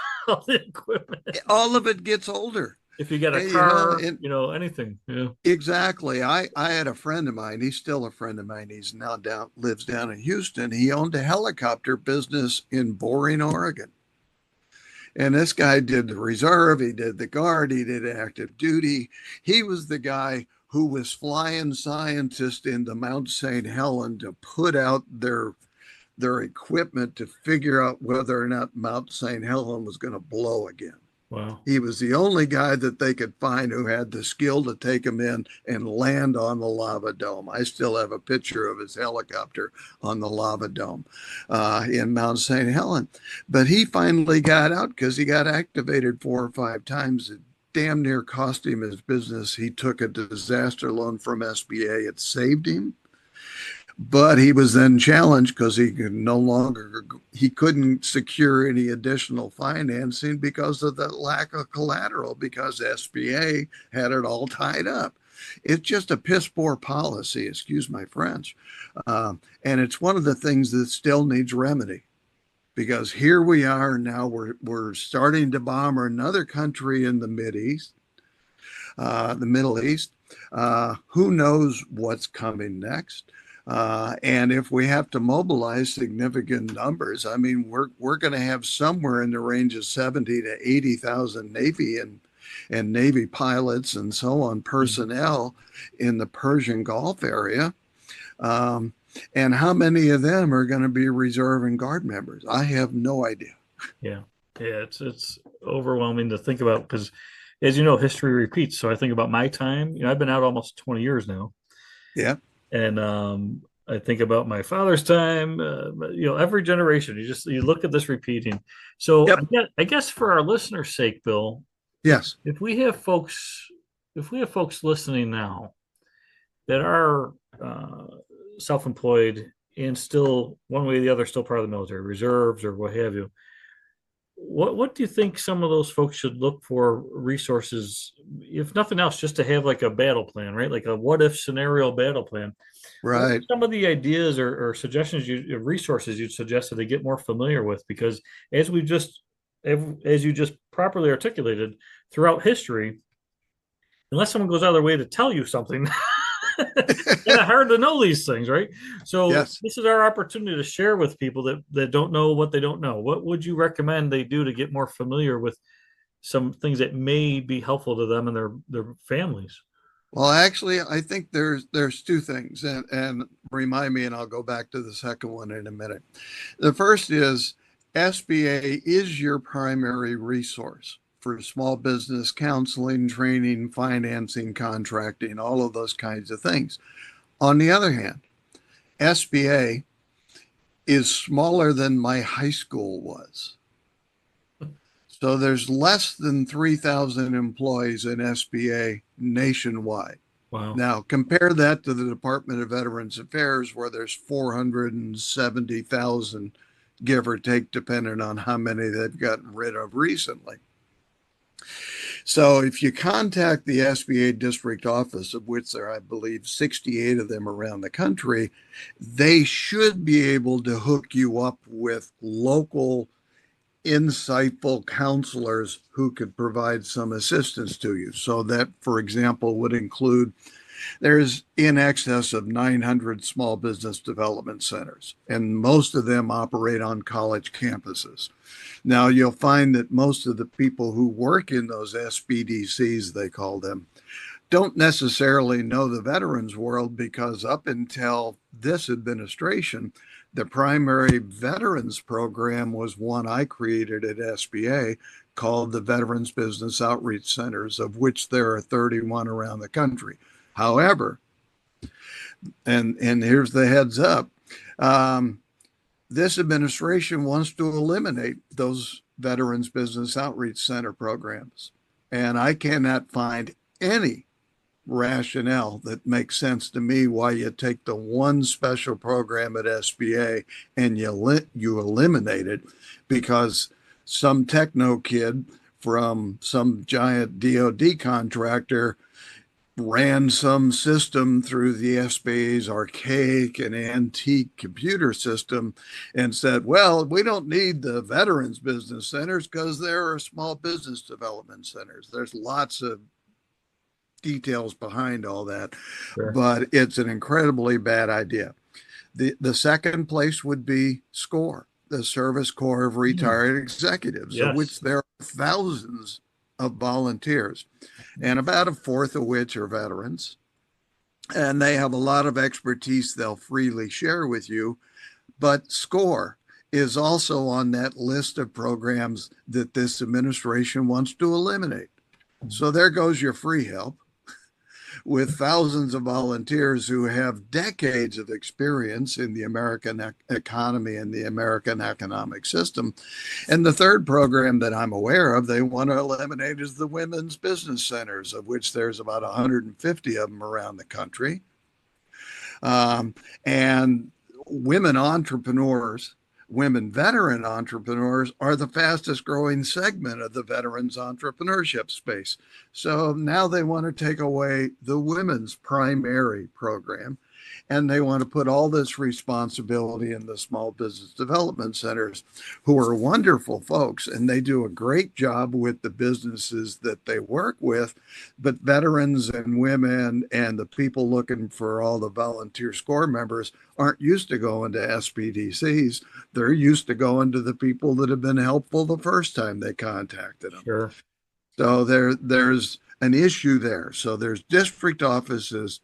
Speaker 1: equipment.
Speaker 2: All of it gets older.
Speaker 1: If you get a car, anything. Yeah.
Speaker 2: Exactly. I had a friend of mine. He's still a friend of mine. He's now lives down in Houston. He owned a helicopter business in Boring, Oregon. And this guy did the reserve. He did the guard. He did active duty. He was the guy who was flying scientists into Mount St. Helen to put out their equipment to figure out whether or not Mount St. Helen was going to blow again.
Speaker 1: Wow.
Speaker 2: He was the only guy that they could find who had the skill to take him in and land on the lava dome. I still have a picture of his helicopter on the lava dome in Mount St. Helen. But he finally got out because he got activated 4 or 5 times. It damn near cost him his business. He took a disaster loan from SBA. It saved him. But he was then challenged because he couldn't secure any additional financing because of the lack of collateral, because SBA had it all tied up. It's just a piss poor policy, excuse my French. And it's one of the things that still needs remedy. because here we are now, we're starting to bomb another country in the Middle East. Who knows what's coming next? And if we have to mobilize significant numbers, I mean, we're going to have somewhere in the range of 70 to 80,000 Navy and Navy pilots and so on personnel in the Persian Gulf area. And how many of them are going to be reserve and guard members? I have no idea.
Speaker 1: Yeah, yeah, it's overwhelming to think about because, as you know, history repeats. So I think about my time. I've been out almost 20 years now,
Speaker 2: Yeah.
Speaker 1: and I think about my father's time. Every generation. You look at this repeating. So
Speaker 2: Yep.
Speaker 1: I guess for our listeners' sake, Bill,
Speaker 2: Yes.
Speaker 1: if we have folks listening now that are self-employed and still one way or the other still part of the military reserves or what have you, what do you think some of those folks should look for resources, if nothing else, just to have like a battle plan, right? Like a what if scenario battle plan. What are
Speaker 2: Right.
Speaker 1: some of the ideas or suggestions resources you'd suggest that they get more familiar with? Because as you just properly articulated throughout history, unless someone goes out of their way to tell you something, it's kind of hard to know these things, right? So
Speaker 2: Yes.
Speaker 1: this is our opportunity to share with people that don't know what they don't know. What would you recommend they do to get more familiar with some things that may be helpful to them and their families?
Speaker 2: Well, actually, I think there's two things, and remind me, and I'll go back to the second one in a minute. The first is SBA is your primary resource for small business counseling, training, financing, contracting, all of those kinds of things. On the other hand, SBA is smaller than my high school was. So there's less than 3,000 employees in SBA nationwide.
Speaker 1: Wow.
Speaker 2: Now, compare that to the Department of Veterans Affairs, where there's 470,000, give or take, depending on how many they've gotten rid of recently. So if you contact the SBA district office, of which there are, I believe, 68 of them around the country, they should be able to hook you up with local insightful counselors who could provide some assistance to you. So that, for example, would include there's in excess of 900 small business development centers, and most of them operate on college campuses. Now, you'll find that most of the people who work in those SBDCs, they call them, don't necessarily know the veterans world, because up until this administration, the primary veterans program was one I created at SBA called the Veterans Business Outreach Centers, of which there are 31 around the country. However, and here's the heads up, this administration wants to eliminate those Veterans Business Outreach Center programs. And I cannot find any rationale that makes sense to me why you take the one special program at SBA and you eliminate it because some techno kid from some giant DoD contractor ran some system through the SBA's archaic and antique computer system and said, well, we don't need the Veterans Business Centers because there are small business development centers. There's lots of details behind all that,
Speaker 1: Sure.
Speaker 2: but it's an incredibly bad idea. The second place would be SCORE, the Service Corps of Retired Executives, of which
Speaker 1: Yes.
Speaker 2: there are thousands of volunteers, and about a fourth of which are veterans. And they have a lot of expertise they'll freely share with you. But SCORE is also on that list of programs that this administration wants to eliminate. So there goes your free help with thousands of volunteers who have decades of experience in the American economy and the American economic system. And the third program that I'm aware of they want to eliminate is the Women's Business Centers, of which there's about 150 of them around the country. And women entrepreneurs, women veteran entrepreneurs are the fastest growing segment of the veterans entrepreneurship space. So now they want to take away the women's primary program And they want to put all this responsibility in the small business development centers, who are wonderful folks, and they do a great job with the businesses that they work with. But veterans and women and the people looking for all the volunteer SCORE members aren't used to going to SBDCs. They're used to going to the people that have been helpful the first time they contacted them.
Speaker 1: Sure.
Speaker 2: So there's an issue there. So there's district offices.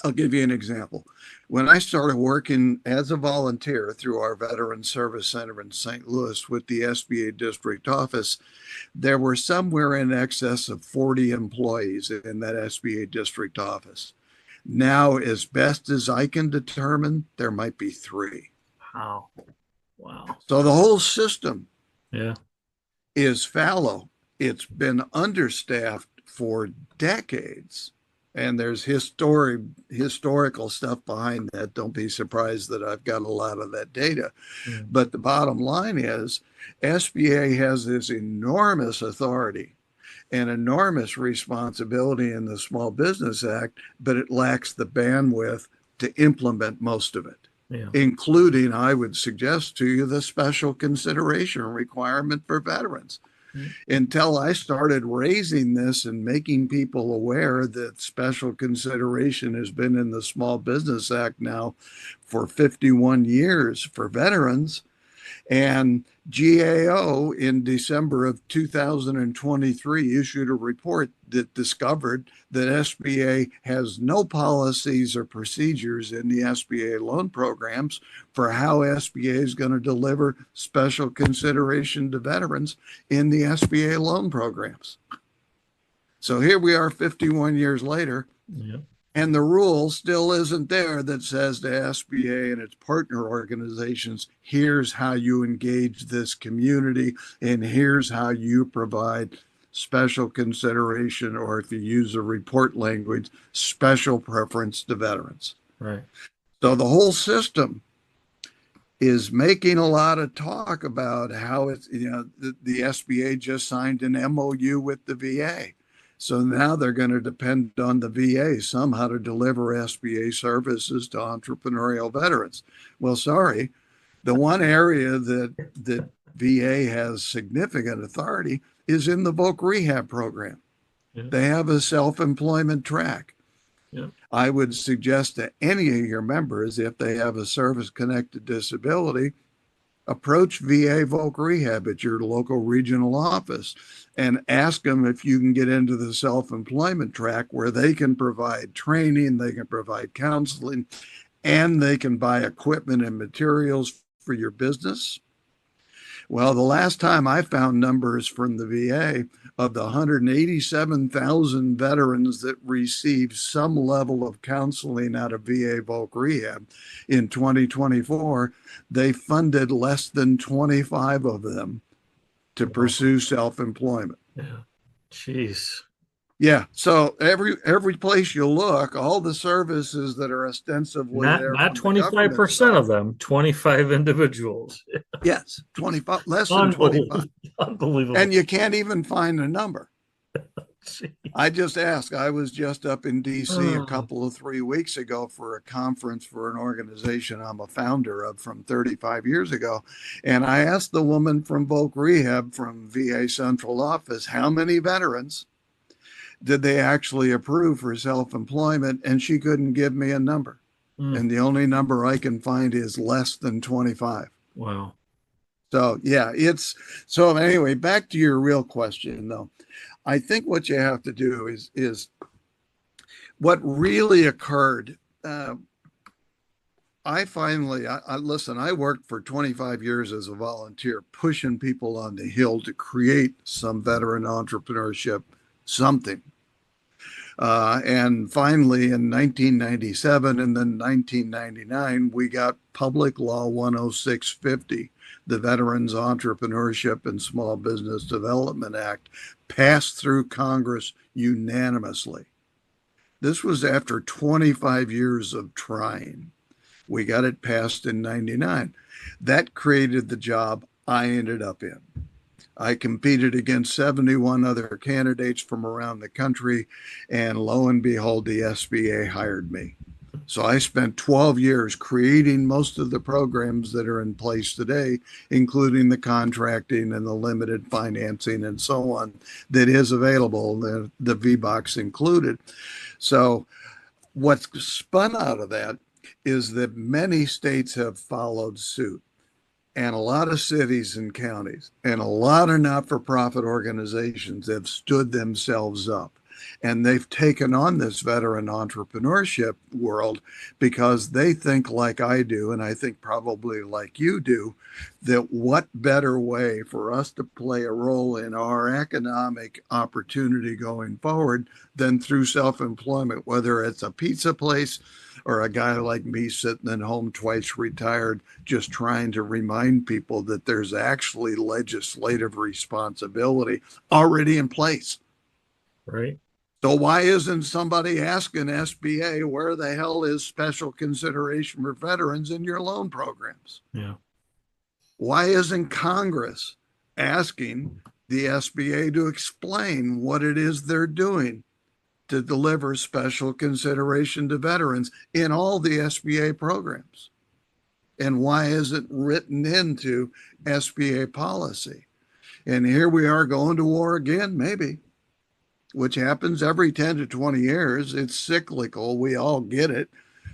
Speaker 2: I'll give you an example. When I started working as a volunteer through our Veteran Service Center in St. Louis with the SBA district office, there were somewhere in excess of 40 employees in that SBA district office. Now, as best as I can determine, there might be 3.
Speaker 1: Wow. Wow.
Speaker 2: So the whole system
Speaker 1: Yeah.
Speaker 2: is fallow. It's been understaffed for decades. And there's historical stuff behind that. Don't be surprised that I've got a lot of that data. But the bottom line is SBA has this enormous authority and enormous responsibility in the Small Business Act, but it lacks the bandwidth to implement most of it, including, I would suggest to you, the special consideration requirement for veterans. Until I started raising this and making people aware that special consideration has been in the Small Business Act now for 51 years for veterans. And GAO in December of 2023 issued a report that discovered that SBA has no policies or procedures in the SBA loan programs for how SBA is going to deliver special consideration to veterans in the SBA loan programs. So here we are 51 years later. And the rule still isn't there that says to SBA and its partner organizations, here's how you engage this community, and here's how you provide special consideration, or if you use a report language, special preference to veterans.
Speaker 1: Right.
Speaker 2: So the whole system is making a lot of talk about how it's, the SBA just signed an MOU with the VA. So now they're going to depend on the VA somehow to deliver SBA services to entrepreneurial veterans. Well, sorry, the one area that VA has significant authority is in the voc rehab program. They have a self-employment track. I would suggest to any of your members, if they have a service-connected disability, approach VA voc rehab at your local regional office and ask them if you can get into the self-employment track, where they can provide training, they can provide counseling, and they can buy equipment and materials for your business. Well, the last time I found numbers from the VA, of the 187,000 veterans that received some level of counseling out of VA voc rehab in 2024, they funded less than 25 of them to pursue self-employment.
Speaker 1: Jeez.
Speaker 2: So every place you look, all the services that are ostensibly
Speaker 1: not 25% of them, 25 individuals.
Speaker 2: Yes, 25, less than 25.
Speaker 1: Unbelievable.
Speaker 2: And you can't even find a number. I just asked. I was just up in DC a couple of 3 weeks ago for a conference for an organization I'm a founder of from 35 years ago. And I asked the woman from voc rehab from VA central office, how many veterans did they actually approve for self-employment? And she couldn't give me a number. And the only number I can find is less than 25.
Speaker 1: Wow.
Speaker 2: So, so anyway, back to your real question, though. I think what you have to do is what really occurred. Listen, I worked for 25 years as a volunteer, pushing people on the Hill to create some veteran entrepreneurship, something. And finally, in 1997 and then 1999, we got Public Law 10650, the Veterans Entrepreneurship and Small Business Development Act, passed through Congress unanimously. This was after 25 years of trying. We got it passed in 99. That created the job I ended up in. I competed against 71 other candidates from around the country, and lo and behold, the SBA hired me. So I spent 12 years creating most of the programs that are in place today, including the contracting and the limited financing and so on that is available, the VBOX included. So what's spun out of that is that many states have followed suit, and a lot of cities and counties and a lot of not-for-profit organizations have stood themselves up, and they've taken on this veteran entrepreneurship world because they think like I do, and I think probably like you do, that what better way for us to play a role in our economic opportunity going forward than through self-employment, whether it's a pizza place or a guy like me sitting at home twice retired, just trying to remind people that there's actually legislative responsibility already in place.
Speaker 1: Right.
Speaker 2: So why isn't somebody asking SBA where the hell is special consideration for veterans in your loan programs?
Speaker 1: Yeah.
Speaker 2: Why isn't Congress asking the SBA to explain what it is they're doing to deliver special consideration to veterans in all the SBA programs? And why is it written into SBA policy? And here we are going to war again, maybe, which happens every 10 to 20 years. It's cyclical. We all get it.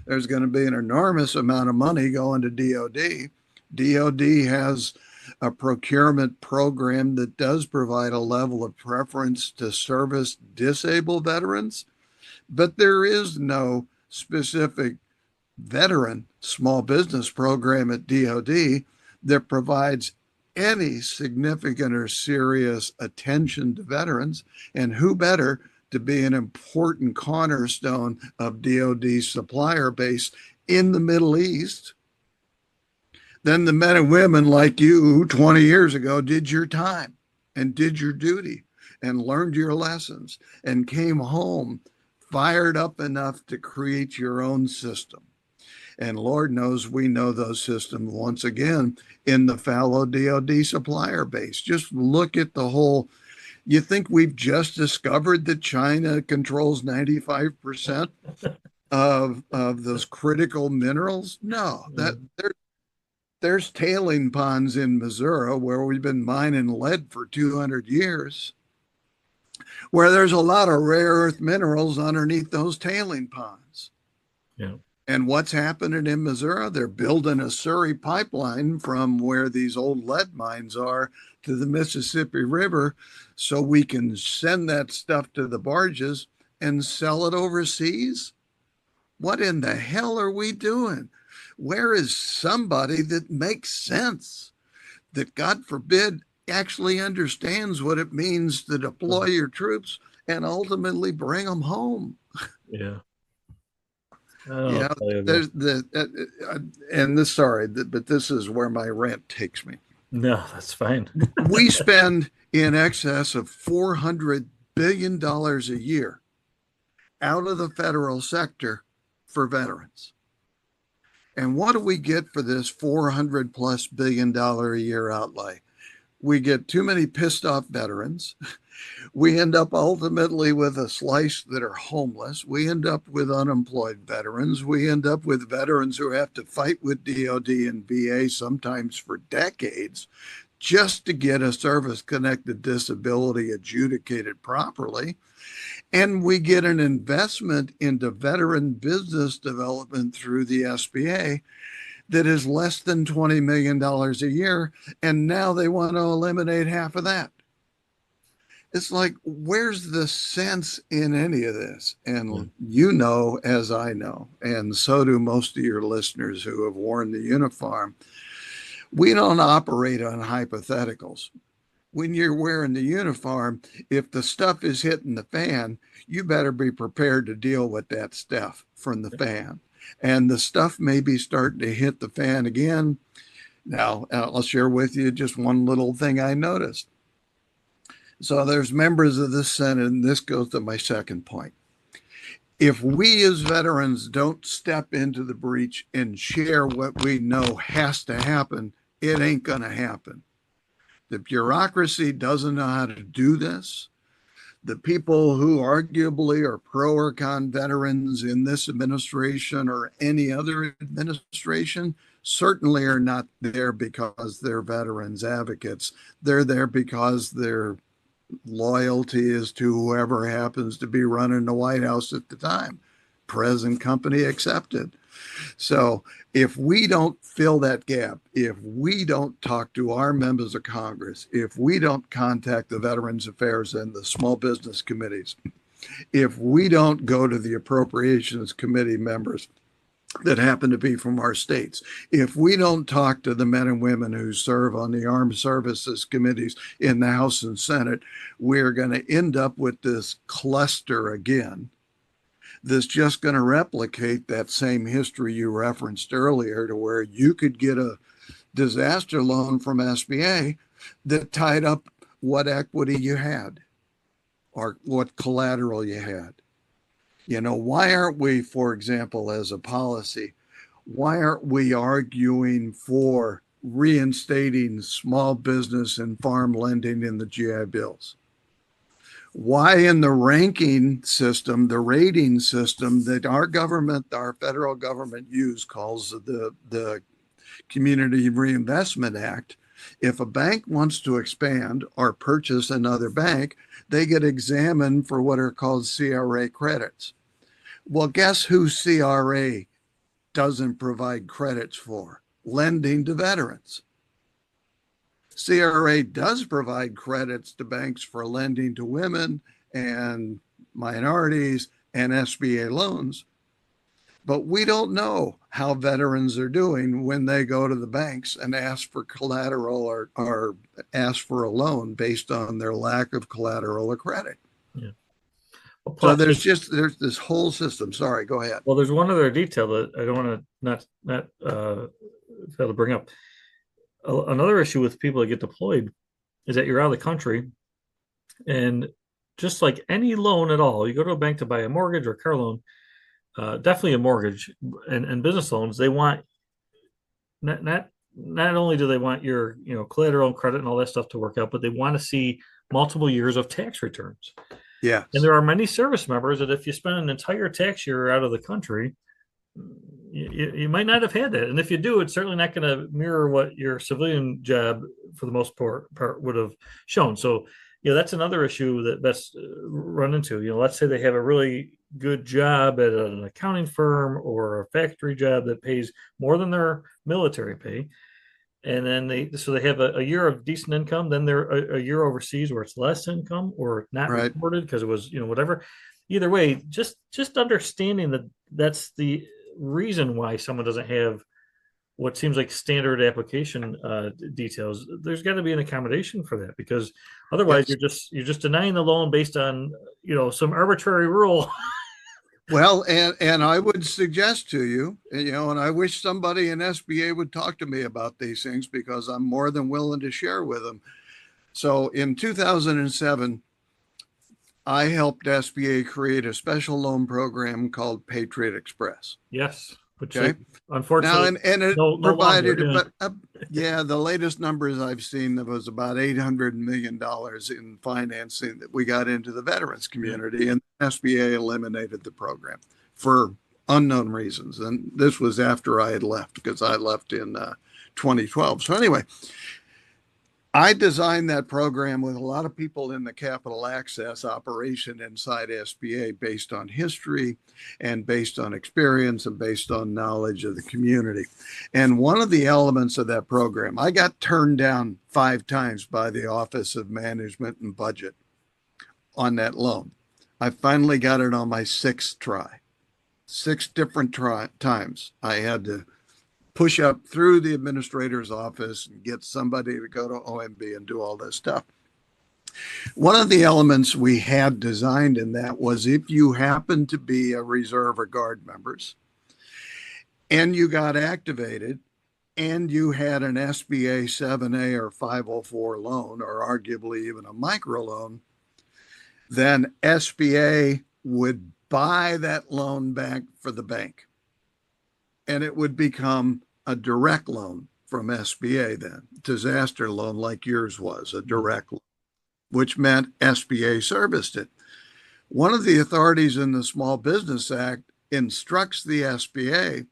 Speaker 2: There's going to be an enormous amount of money going to DOD. DOD has a procurement program that does provide a level of preference to service disabled veterans, but there is no specific veteran small business program at DOD that provides any significant or serious attention to veterans. And who better to be an important cornerstone of DOD's supplier base in the Middle East than the men and women like you who 20 years ago did your time and did your duty and learned your lessons and came home fired up enough to create your own system. And Lord knows we know those systems once again in the fallow DOD supplier base. Just look at the whole. You think we've just discovered that China controls 95% of those critical minerals? No, that there's tailing ponds in Missouri where we've been mining lead for 200 years, where there's a lot of rare earth minerals underneath those tailing ponds.
Speaker 1: Yeah.
Speaker 2: And what's happening in Missouri? They're building a Surrey pipeline from where these old lead mines are to the Mississippi River so we can send that stuff to the barges and sell it overseas. What in the hell are we doing? Where is somebody that makes sense, that God forbid actually understands what it means to deploy your troops and ultimately bring them home?
Speaker 1: Yeah.
Speaker 2: Yeah, there's and this, sorry, but this is where my rant takes me.
Speaker 1: No, that's fine.
Speaker 2: We spend in excess of $400 billion a year out of the federal sector for veterans. And what do we get for this $400+ billion a year outlay? We get too many pissed off veterans. We end up ultimately with a slice that are homeless. We end up with unemployed veterans. We end up with veterans who have to fight with DOD and VA sometimes for decades just to get a service-connected disability adjudicated properly. And we get an investment into veteran business development through the SBA that is less than $20 million a year. And now they want to eliminate half of that. It's like, where's the sense in any of this? And you know, as I know, and so do most of your listeners who have worn the uniform, we don't operate on hypotheticals. When you're wearing the uniform, if the stuff is hitting the fan, you better be prepared to deal with that stuff from the fan. And the stuff may be starting to hit the fan again. Now, I'll share with you just one little thing I noticed. So there's members of the Senate, and this goes to my second point. If we as veterans don't step into the breach and share what we know has to happen, it ain't going to happen. The bureaucracy doesn't know how to do this. The people who arguably are pro or con veterans in this administration or any other administration certainly are not there because they're veterans advocates. They're there because their loyalty is to whoever happens to be running the White House at the time, present company accepted. So if we don't fill that gap, if we don't talk to our members of Congress, if we don't contact the Veterans Affairs and the small business committees, if we don't go to the Appropriations Committee members that happen to be from our states, if we don't talk to the men and women who serve on the Armed Services Committees in the House and Senate, we're going to end up with this cluster again that's just going to replicate that same history you referenced earlier, to where you could get a disaster loan from SBA that tied up what equity you had or what collateral you had. You know, why aren't we, for example, as a policy, why aren't we arguing for reinstating small business and farm lending in the GI Bills? Why in the ranking system, the rating system that our government, our federal government calls the Community Reinvestment Act, if a bank wants to expand or purchase another bank, they get examined for what are called CRA credits. Well, guess who CRA doesn't provide credits for? Lending to veterans. CRA does provide credits to banks for lending to women and minorities and SBA loans. But we don't know how veterans are doing when they go to the banks and ask for collateral or ask for a loan based on their lack of collateral or credit.
Speaker 1: Yeah. Well,
Speaker 2: so there's this whole system. Sorry, go ahead.
Speaker 1: Well, there's one other detail that I don't want to not fail to bring up. Another issue with people that get deployed is that you're out of the country, and just like any loan at all, you go to a bank to buy a mortgage or a car loan, definitely a mortgage and business loans. They want not only do they want your collateral and credit and all that stuff to work out, but they want to see multiple years of tax returns.
Speaker 2: Yeah,
Speaker 1: and there are many service members that if you spend an entire tax year out of the country, you might not have had that. And if you do, it's certainly not going to mirror what your civilian job for the most part would have shown. So, that's another issue that best run into. Let's say they have a really good job at an accounting firm or a factory job that pays more than their military pay. And then they have a year of decent income. Then they're a year overseas where it's less income or not reported because it was, whatever. Either way, just understanding that that's the reason why someone doesn't have what seems like standard application details. There's got to be an accommodation for that, because otherwise you're just denying the loan based on some arbitrary rule.
Speaker 2: Well, and I would suggest to you, and I wish somebody in SBA would talk to me about these things, because I'm more than willing to share with them. So in 2007, I helped SBA create a special loan program called Patriot Express.
Speaker 1: Yes. Which unfortunately,
Speaker 2: now, and it provided,
Speaker 1: longer,
Speaker 2: the latest numbers I've seen, there was about $800 million in financing that we got into the veterans community, and SBA eliminated the program for unknown reasons. And this was after I had left, because I left in 2012. So anyway, I designed that program with a lot of people in the capital access operation inside SBA, based on history and based on experience and based on knowledge of the community. And one of the elements of that program, I got turned down 5 times by the Office of Management and Budget on that loan. I finally got it on my 6th try. 6 different times I had to push up through the administrator's office and get somebody to go to OMB and do all this stuff. One of the elements we had designed in that was, if you happen to be a reserve or guard members and you got activated and you had an SBA 7A or 504 loan, or arguably even a micro loan, then SBA would buy that loan back for the bank, and it would become a direct loan from SBA then, disaster loan like yours was, a direct loan. which meant SBA serviced it. One of the authorities in the Small Business Act instructs the SBA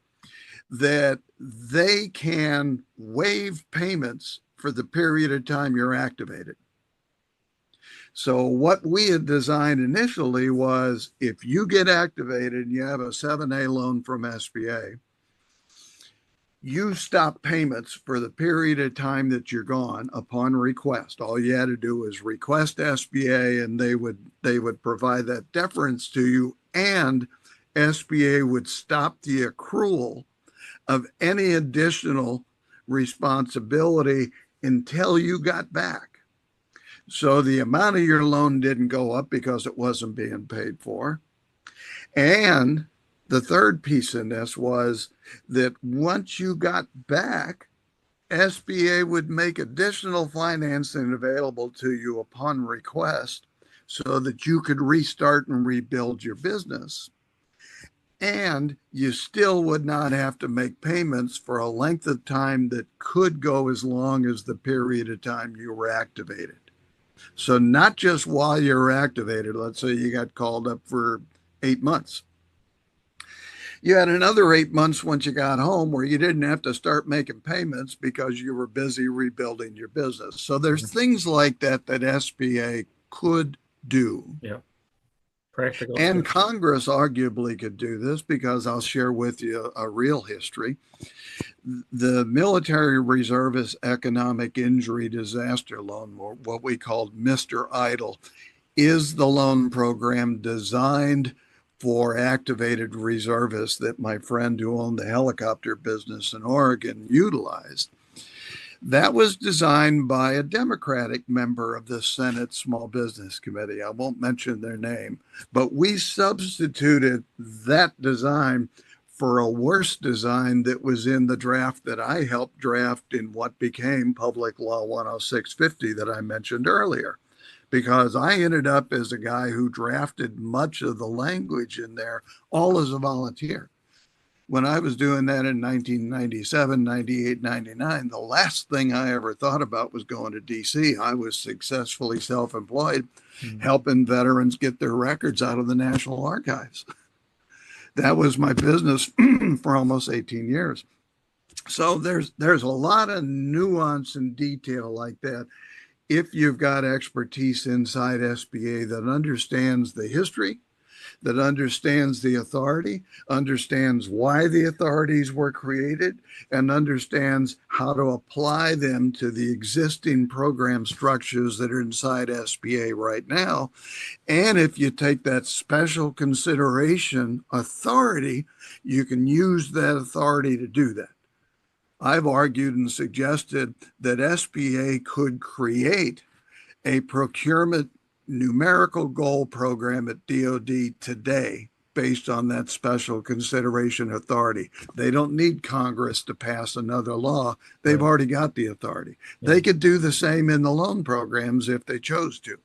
Speaker 2: that they can waive payments for the period of time you're activated. So what we had designed initially was if you get activated and you have a 7A loan from SBA, you stop payments for the period of time that you're gone upon request. All you had to do was request SBA and they would provide that deference to you, and SBA would stop the accrual of any additional responsibility until you got back. So the amount of your loan didn't go up because it wasn't being paid for. And the third piece in this was that once you got back, SBA would make additional financing available to you upon request so that you could restart and rebuild your business. And you still would not have to make payments for a length of time that could go as long as the period of time you were activated. So not just while you're activated, let's say you got called up for 8 months. You had another 8 months once you got home where you didn't have to start making payments because you were busy rebuilding your business. So there's things like that that SBA could do.
Speaker 1: Yeah. Practical.
Speaker 2: And Congress arguably could do this because I'll share with you a real history. The Military Reservist Economic Injury Disaster Loan, what we called Mr. Idle, is the loan program designed for activated reservists that my friend who owned the helicopter business in Oregon utilized. That was designed by a Democratic member of the Senate Small Business Committee. I won't mention their name, but we substituted that design for a worse design that was in the draft that I helped draft in what became Public Law 10650 that I mentioned earlier, because I ended up as a guy who drafted much of the language in there, all as a volunteer. When I was doing that in 1997, 98, 99, the last thing I ever thought about was going to DC. I was successfully self-employed, helping veterans get their records out of the National Archives. That was my business for almost 18 years. So there's a lot of nuance and detail like that. If you've got expertise inside SBA that understands the history, that understands the authority, understands why the authorities were created, and understands how to apply them to the existing program structures that are inside SBA right now. And if you take that special consideration authority, you can use that authority to do that. I've argued and suggested that SBA could create a procurement numerical goal program at DOD today based on that special consideration authority. They don't need Congress to pass another law. They've already got the authority. They could do the same in the loan programs if they chose to.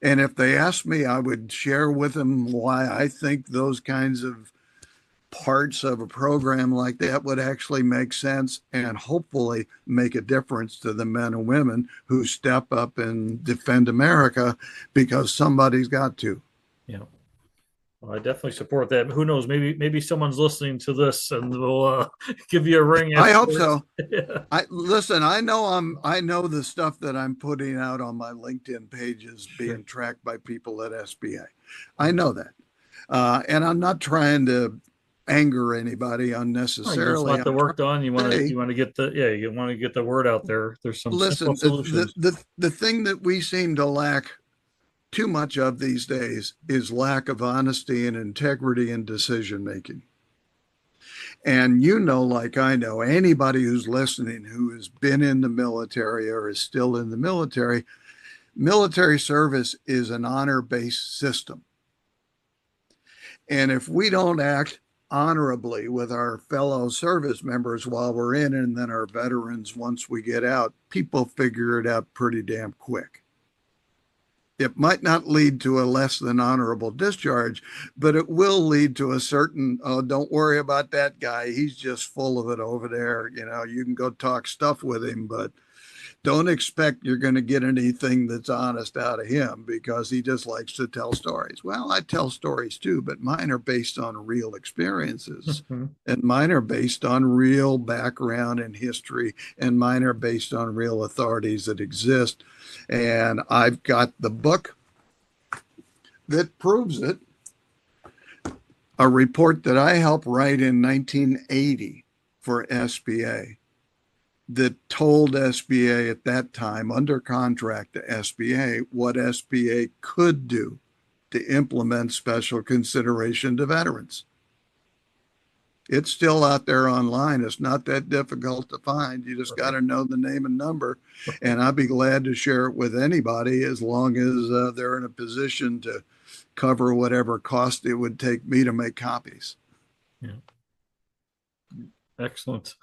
Speaker 2: And if they asked me, I would share with them why I think those kinds of parts of a program like that would actually make sense and hopefully make a difference to the men and women who step up and defend America, because somebody's got to.
Speaker 1: Yeah. Well, I definitely support that. Who knows? Maybe someone's listening to this and will give you a ring.
Speaker 2: I hope so.
Speaker 1: Yeah.
Speaker 2: Listen, I know the stuff that I'm putting out on my LinkedIn page is being tracked by people at SBA. I know that. And I'm not trying to anger anybody unnecessarily.
Speaker 1: You just want the work done. You want to get the word out there. There's some
Speaker 2: listen.
Speaker 1: solutions.
Speaker 2: The thing that we seem to lack too much of these days is lack of honesty and integrity in decision making. And like I know, anybody who's listening who has been in the military or is still in the military service is an honor-based system. And if we don't act honorably with our fellow service members while we're in, and then our veterans once we get out, people figure it out pretty damn quick. It might not lead to a less than honorable discharge, but it will lead to a certain, oh, don't worry about that guy. He's just full of it over there. You can go talk stuff with him, but don't expect you're going to get anything that's honest out of him because he just likes to tell stories. Well, I tell stories too, but mine are based on real experiences, and mine are based on real background and history, and mine are based on real authorities that exist. And I've got the book that proves it, a report that I helped write in 1980 for SBA that told SBA at that time, under contract to SBA, what SBA could do to implement special consideration to veterans. It's still out there online. It's not that difficult to find. You just got to know the name and number. And I'd be glad to share it with anybody as long as they're in a position to cover whatever cost it would take me to make copies.
Speaker 1: Yeah. Excellent.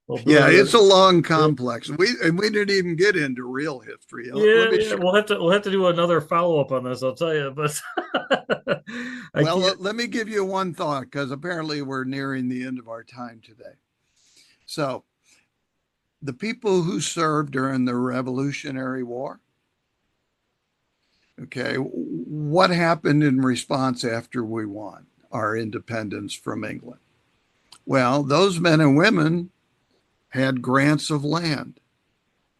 Speaker 1: Well,
Speaker 2: yeah, it's a long complex. We didn't even get into real history.
Speaker 1: Yeah, we'll have to do another follow-up on this, I'll tell you. But
Speaker 2: let me give you one thought, because apparently we're nearing the end of our time today. So the people who served during the Revolutionary War, okay, what happened in response after we won our independence from England? Well, those men and women had grants of land,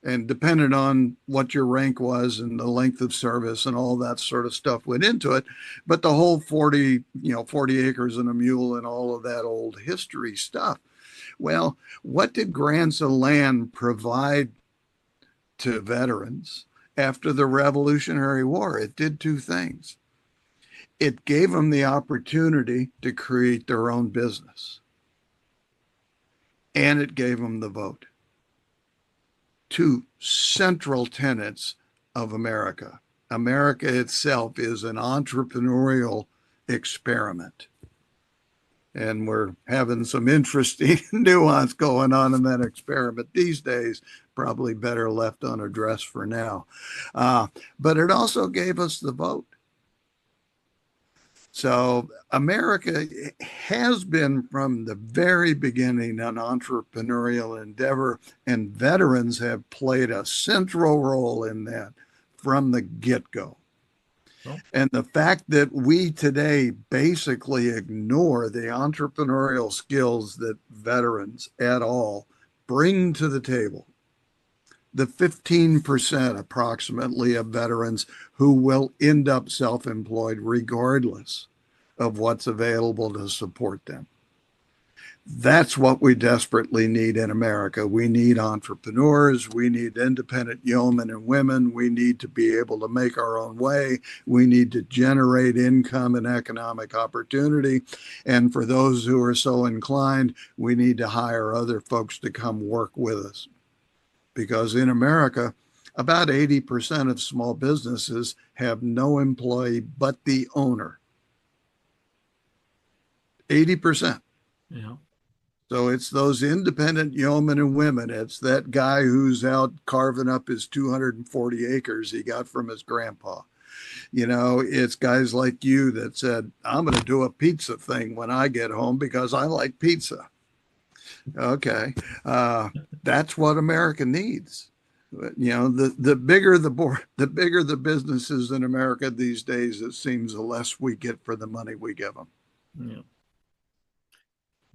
Speaker 2: and depended on what your rank was and the length of service and all that sort of stuff went into it. But the whole 40 acres and a mule and all of that old history stuff. Well, what did grants of land provide to veterans after the Revolutionary War? It did two things. It gave them the opportunity to create their own business, and it gave them the vote. Two central tenets of America. America itself is an entrepreneurial experiment. And we're having some interesting nuance going on in that experiment these days, probably better left unaddressed for now. But it also gave us the vote. So America has been from the very beginning an entrepreneurial endeavor, and veterans have played a central role in that from the get-go. Oh. And the fact that we today basically ignore the entrepreneurial skills that veterans at all bring to the table, the 15% approximately of veterans who will end up self-employed regardless of what's available to support them. That's what we desperately need in America. We need entrepreneurs. We need independent yeomen and women. We need to be able to make our own way. We need to generate income and economic opportunity. And for those who are so inclined, we need to hire other folks to come work with us. Because in America, about 80% of small businesses have no employee but the owner. 80%.
Speaker 1: Yeah.
Speaker 2: So it's those independent yeomen and women. It's that guy who's out carving up his 240 acres he got from his grandpa. It's guys like you that said, I'm going to do a pizza thing when I get home because I like pizza. Okay. That's what America needs. The bigger the businesses in America these days, it seems the less we get for the money we give them.
Speaker 1: Yeah.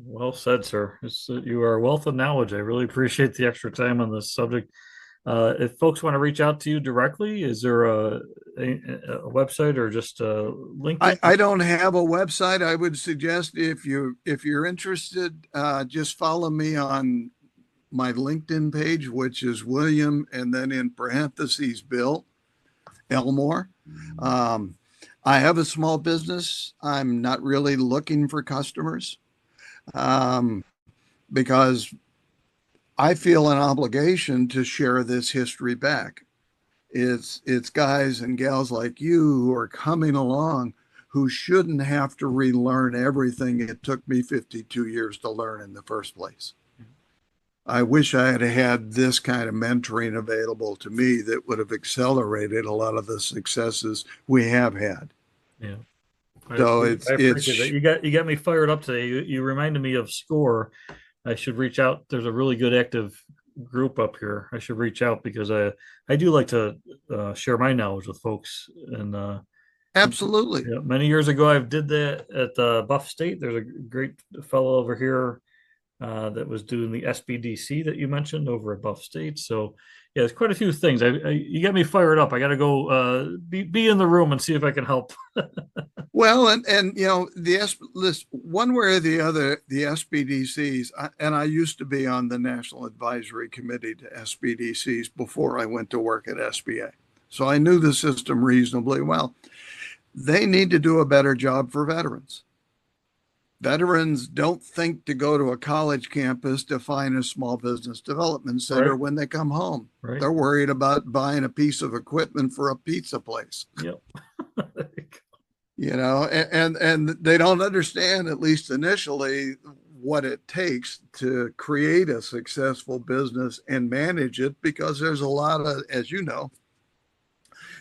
Speaker 1: Well said, sir. You are a wealth of knowledge. I really appreciate the extra time on this subject. If folks want to reach out to you directly, is there a website or just a link?
Speaker 2: I don't have a website. I would suggest if you're interested, just follow me on my LinkedIn page, which is William, and then in parentheses, Bill Elmore. I have a small business. I'm not really looking for customers because I feel an obligation to share this history back. It's guys and gals like you who are coming along who shouldn't have to relearn everything it took me 52 years to learn in the first place. I wish I had had this kind of mentoring available to me that would have accelerated a lot of the successes we have had.
Speaker 1: Yeah.
Speaker 2: So
Speaker 1: I appreciate that. You got me fired up today. You reminded me of SCORE. I should reach out. There's a really good active group up here. I should reach out because I do like to share my knowledge with folks. And
Speaker 2: Absolutely.
Speaker 1: yeah, many years ago, I did that at Buff State. There's a great fellow over here that was doing the SBDC that you mentioned over at Buff State. So yeah, there's quite a few things. You got me fired up. I got to go be in the room and see if I can help.
Speaker 2: Well, and this one way or the other, the SBDCs, and I used to be on the National Advisory Committee to SBDCs before I went to work at SBA. So I knew the system reasonably well. They need to do a better job for veterans. Veterans don't think to go to a college campus to find a small business development center
Speaker 1: Right.
Speaker 2: when they come home.
Speaker 1: Right.
Speaker 2: They're worried about buying a piece of equipment for a pizza place.
Speaker 1: Yep.
Speaker 2: And they don't understand, at least initially, what it takes to create a successful business and manage it, because there's a lot of, as you know,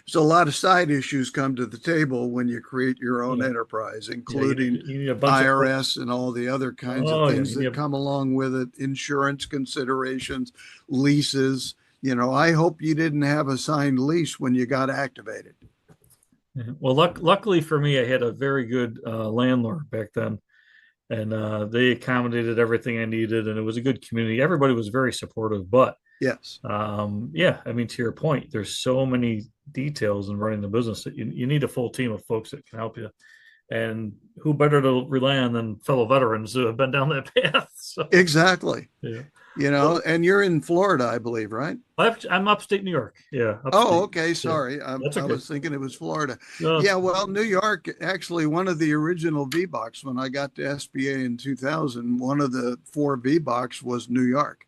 Speaker 2: there's a lot of side issues come to the table when you create your own enterprise, including
Speaker 1: you need a bunch
Speaker 2: IRS and all the other kinds of things that come along with it, insurance considerations, leases. I hope you didn't have a signed lease when you got activated.
Speaker 1: Well, luckily for me, I had a very good landlord back then, and they accommodated everything I needed, and it was a good community. Everybody was very supportive, but
Speaker 2: Yes.
Speaker 1: yeah, I mean, to your point, there's so many details in running the business that you need a full team of folks that can help you. And who better to rely on than fellow veterans who have been down that path? So,
Speaker 2: Exactly.
Speaker 1: yeah.
Speaker 2: And you're in Florida, I believe, right?
Speaker 1: I'm upstate New York. Yeah. Upstate.
Speaker 2: Oh, okay. Sorry.
Speaker 1: Yeah.
Speaker 2: I was thinking it was Florida.
Speaker 1: No.
Speaker 2: Yeah, well, New York, actually, one of the original VBOCs when I got to SBA in 2000, one of the 4 VBOCs was New York.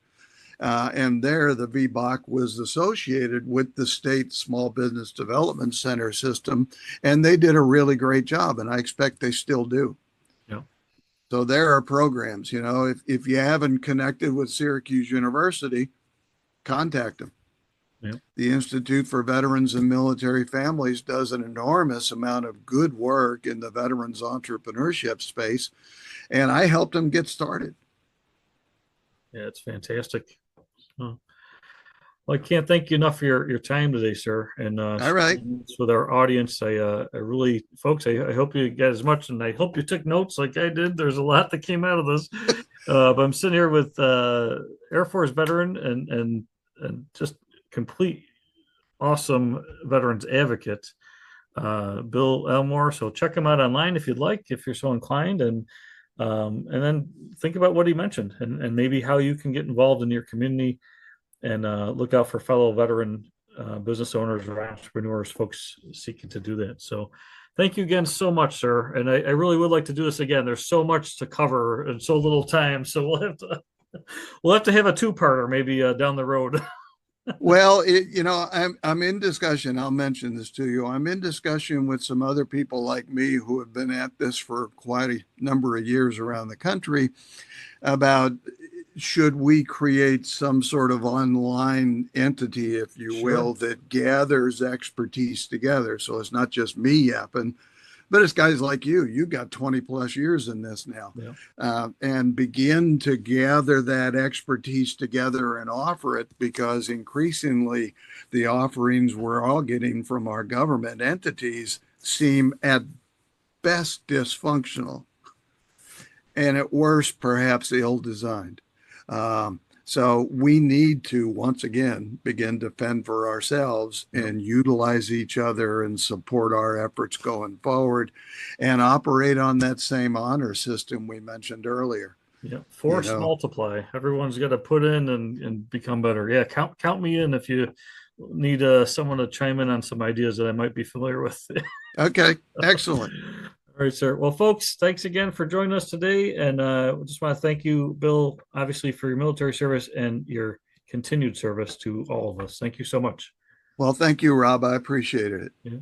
Speaker 2: And there, the VBOC was associated with the state Small Business Development Center system, and they did a really great job, and I expect they still do.
Speaker 1: Yeah.
Speaker 2: So there are programs, if you haven't connected with Syracuse University, contact them.
Speaker 1: Yeah.
Speaker 2: The Institute for Veterans and Military Families does an enormous amount of good work in the veterans entrepreneurship space, and I helped them get started.
Speaker 1: Yeah, it's fantastic. Well, I can't thank you enough for your time today, sir. And
Speaker 2: all right,
Speaker 1: with our audience, I really, folks, I hope you got as much, and I hope you took notes like I did. There's a lot that came out of this. But I'm sitting here with Air Force veteran and just complete awesome veterans advocate, Bill Elmore. So check him out online if you'd like, if you're so inclined, and then think about what he mentioned and maybe how you can get involved in your community, and look out for fellow veteran business owners or entrepreneurs, folks seeking to do that. So thank you again so much, sir. And I really would like to do this again. There's so much to cover and so little time. So we'll have to have a 2-parter maybe down the road.
Speaker 2: Well, I'm in discussion. I'll mention this to you. I'm in discussion with some other people like me who have been at this for quite a number of years around the country about should we create some sort of online entity, if you will, that gathers expertise together. So it's not just me yapping, but it's guys like you. You got 20 plus years in this now, and begin to gather that expertise together and offer it, because increasingly the offerings we're all getting from our government entities seem at best dysfunctional and at worst perhaps ill-designed. So we need to, once again, begin to fend for ourselves and utilize each other and support our efforts going forward and operate on that same honor system we mentioned earlier.
Speaker 1: Yeah. Force multiply. Everyone's got to put in and become better. Yeah. Count me in if you need someone to chime in on some ideas that I might be familiar with.
Speaker 2: Okay. Excellent.
Speaker 1: All right, sir. Well, folks, thanks again for joining us today. And just want to thank you, Bill, obviously, for your military service and your continued service to all of us. Thank you so much.
Speaker 2: Well, thank you, Rob. I appreciated it.
Speaker 1: Yeah.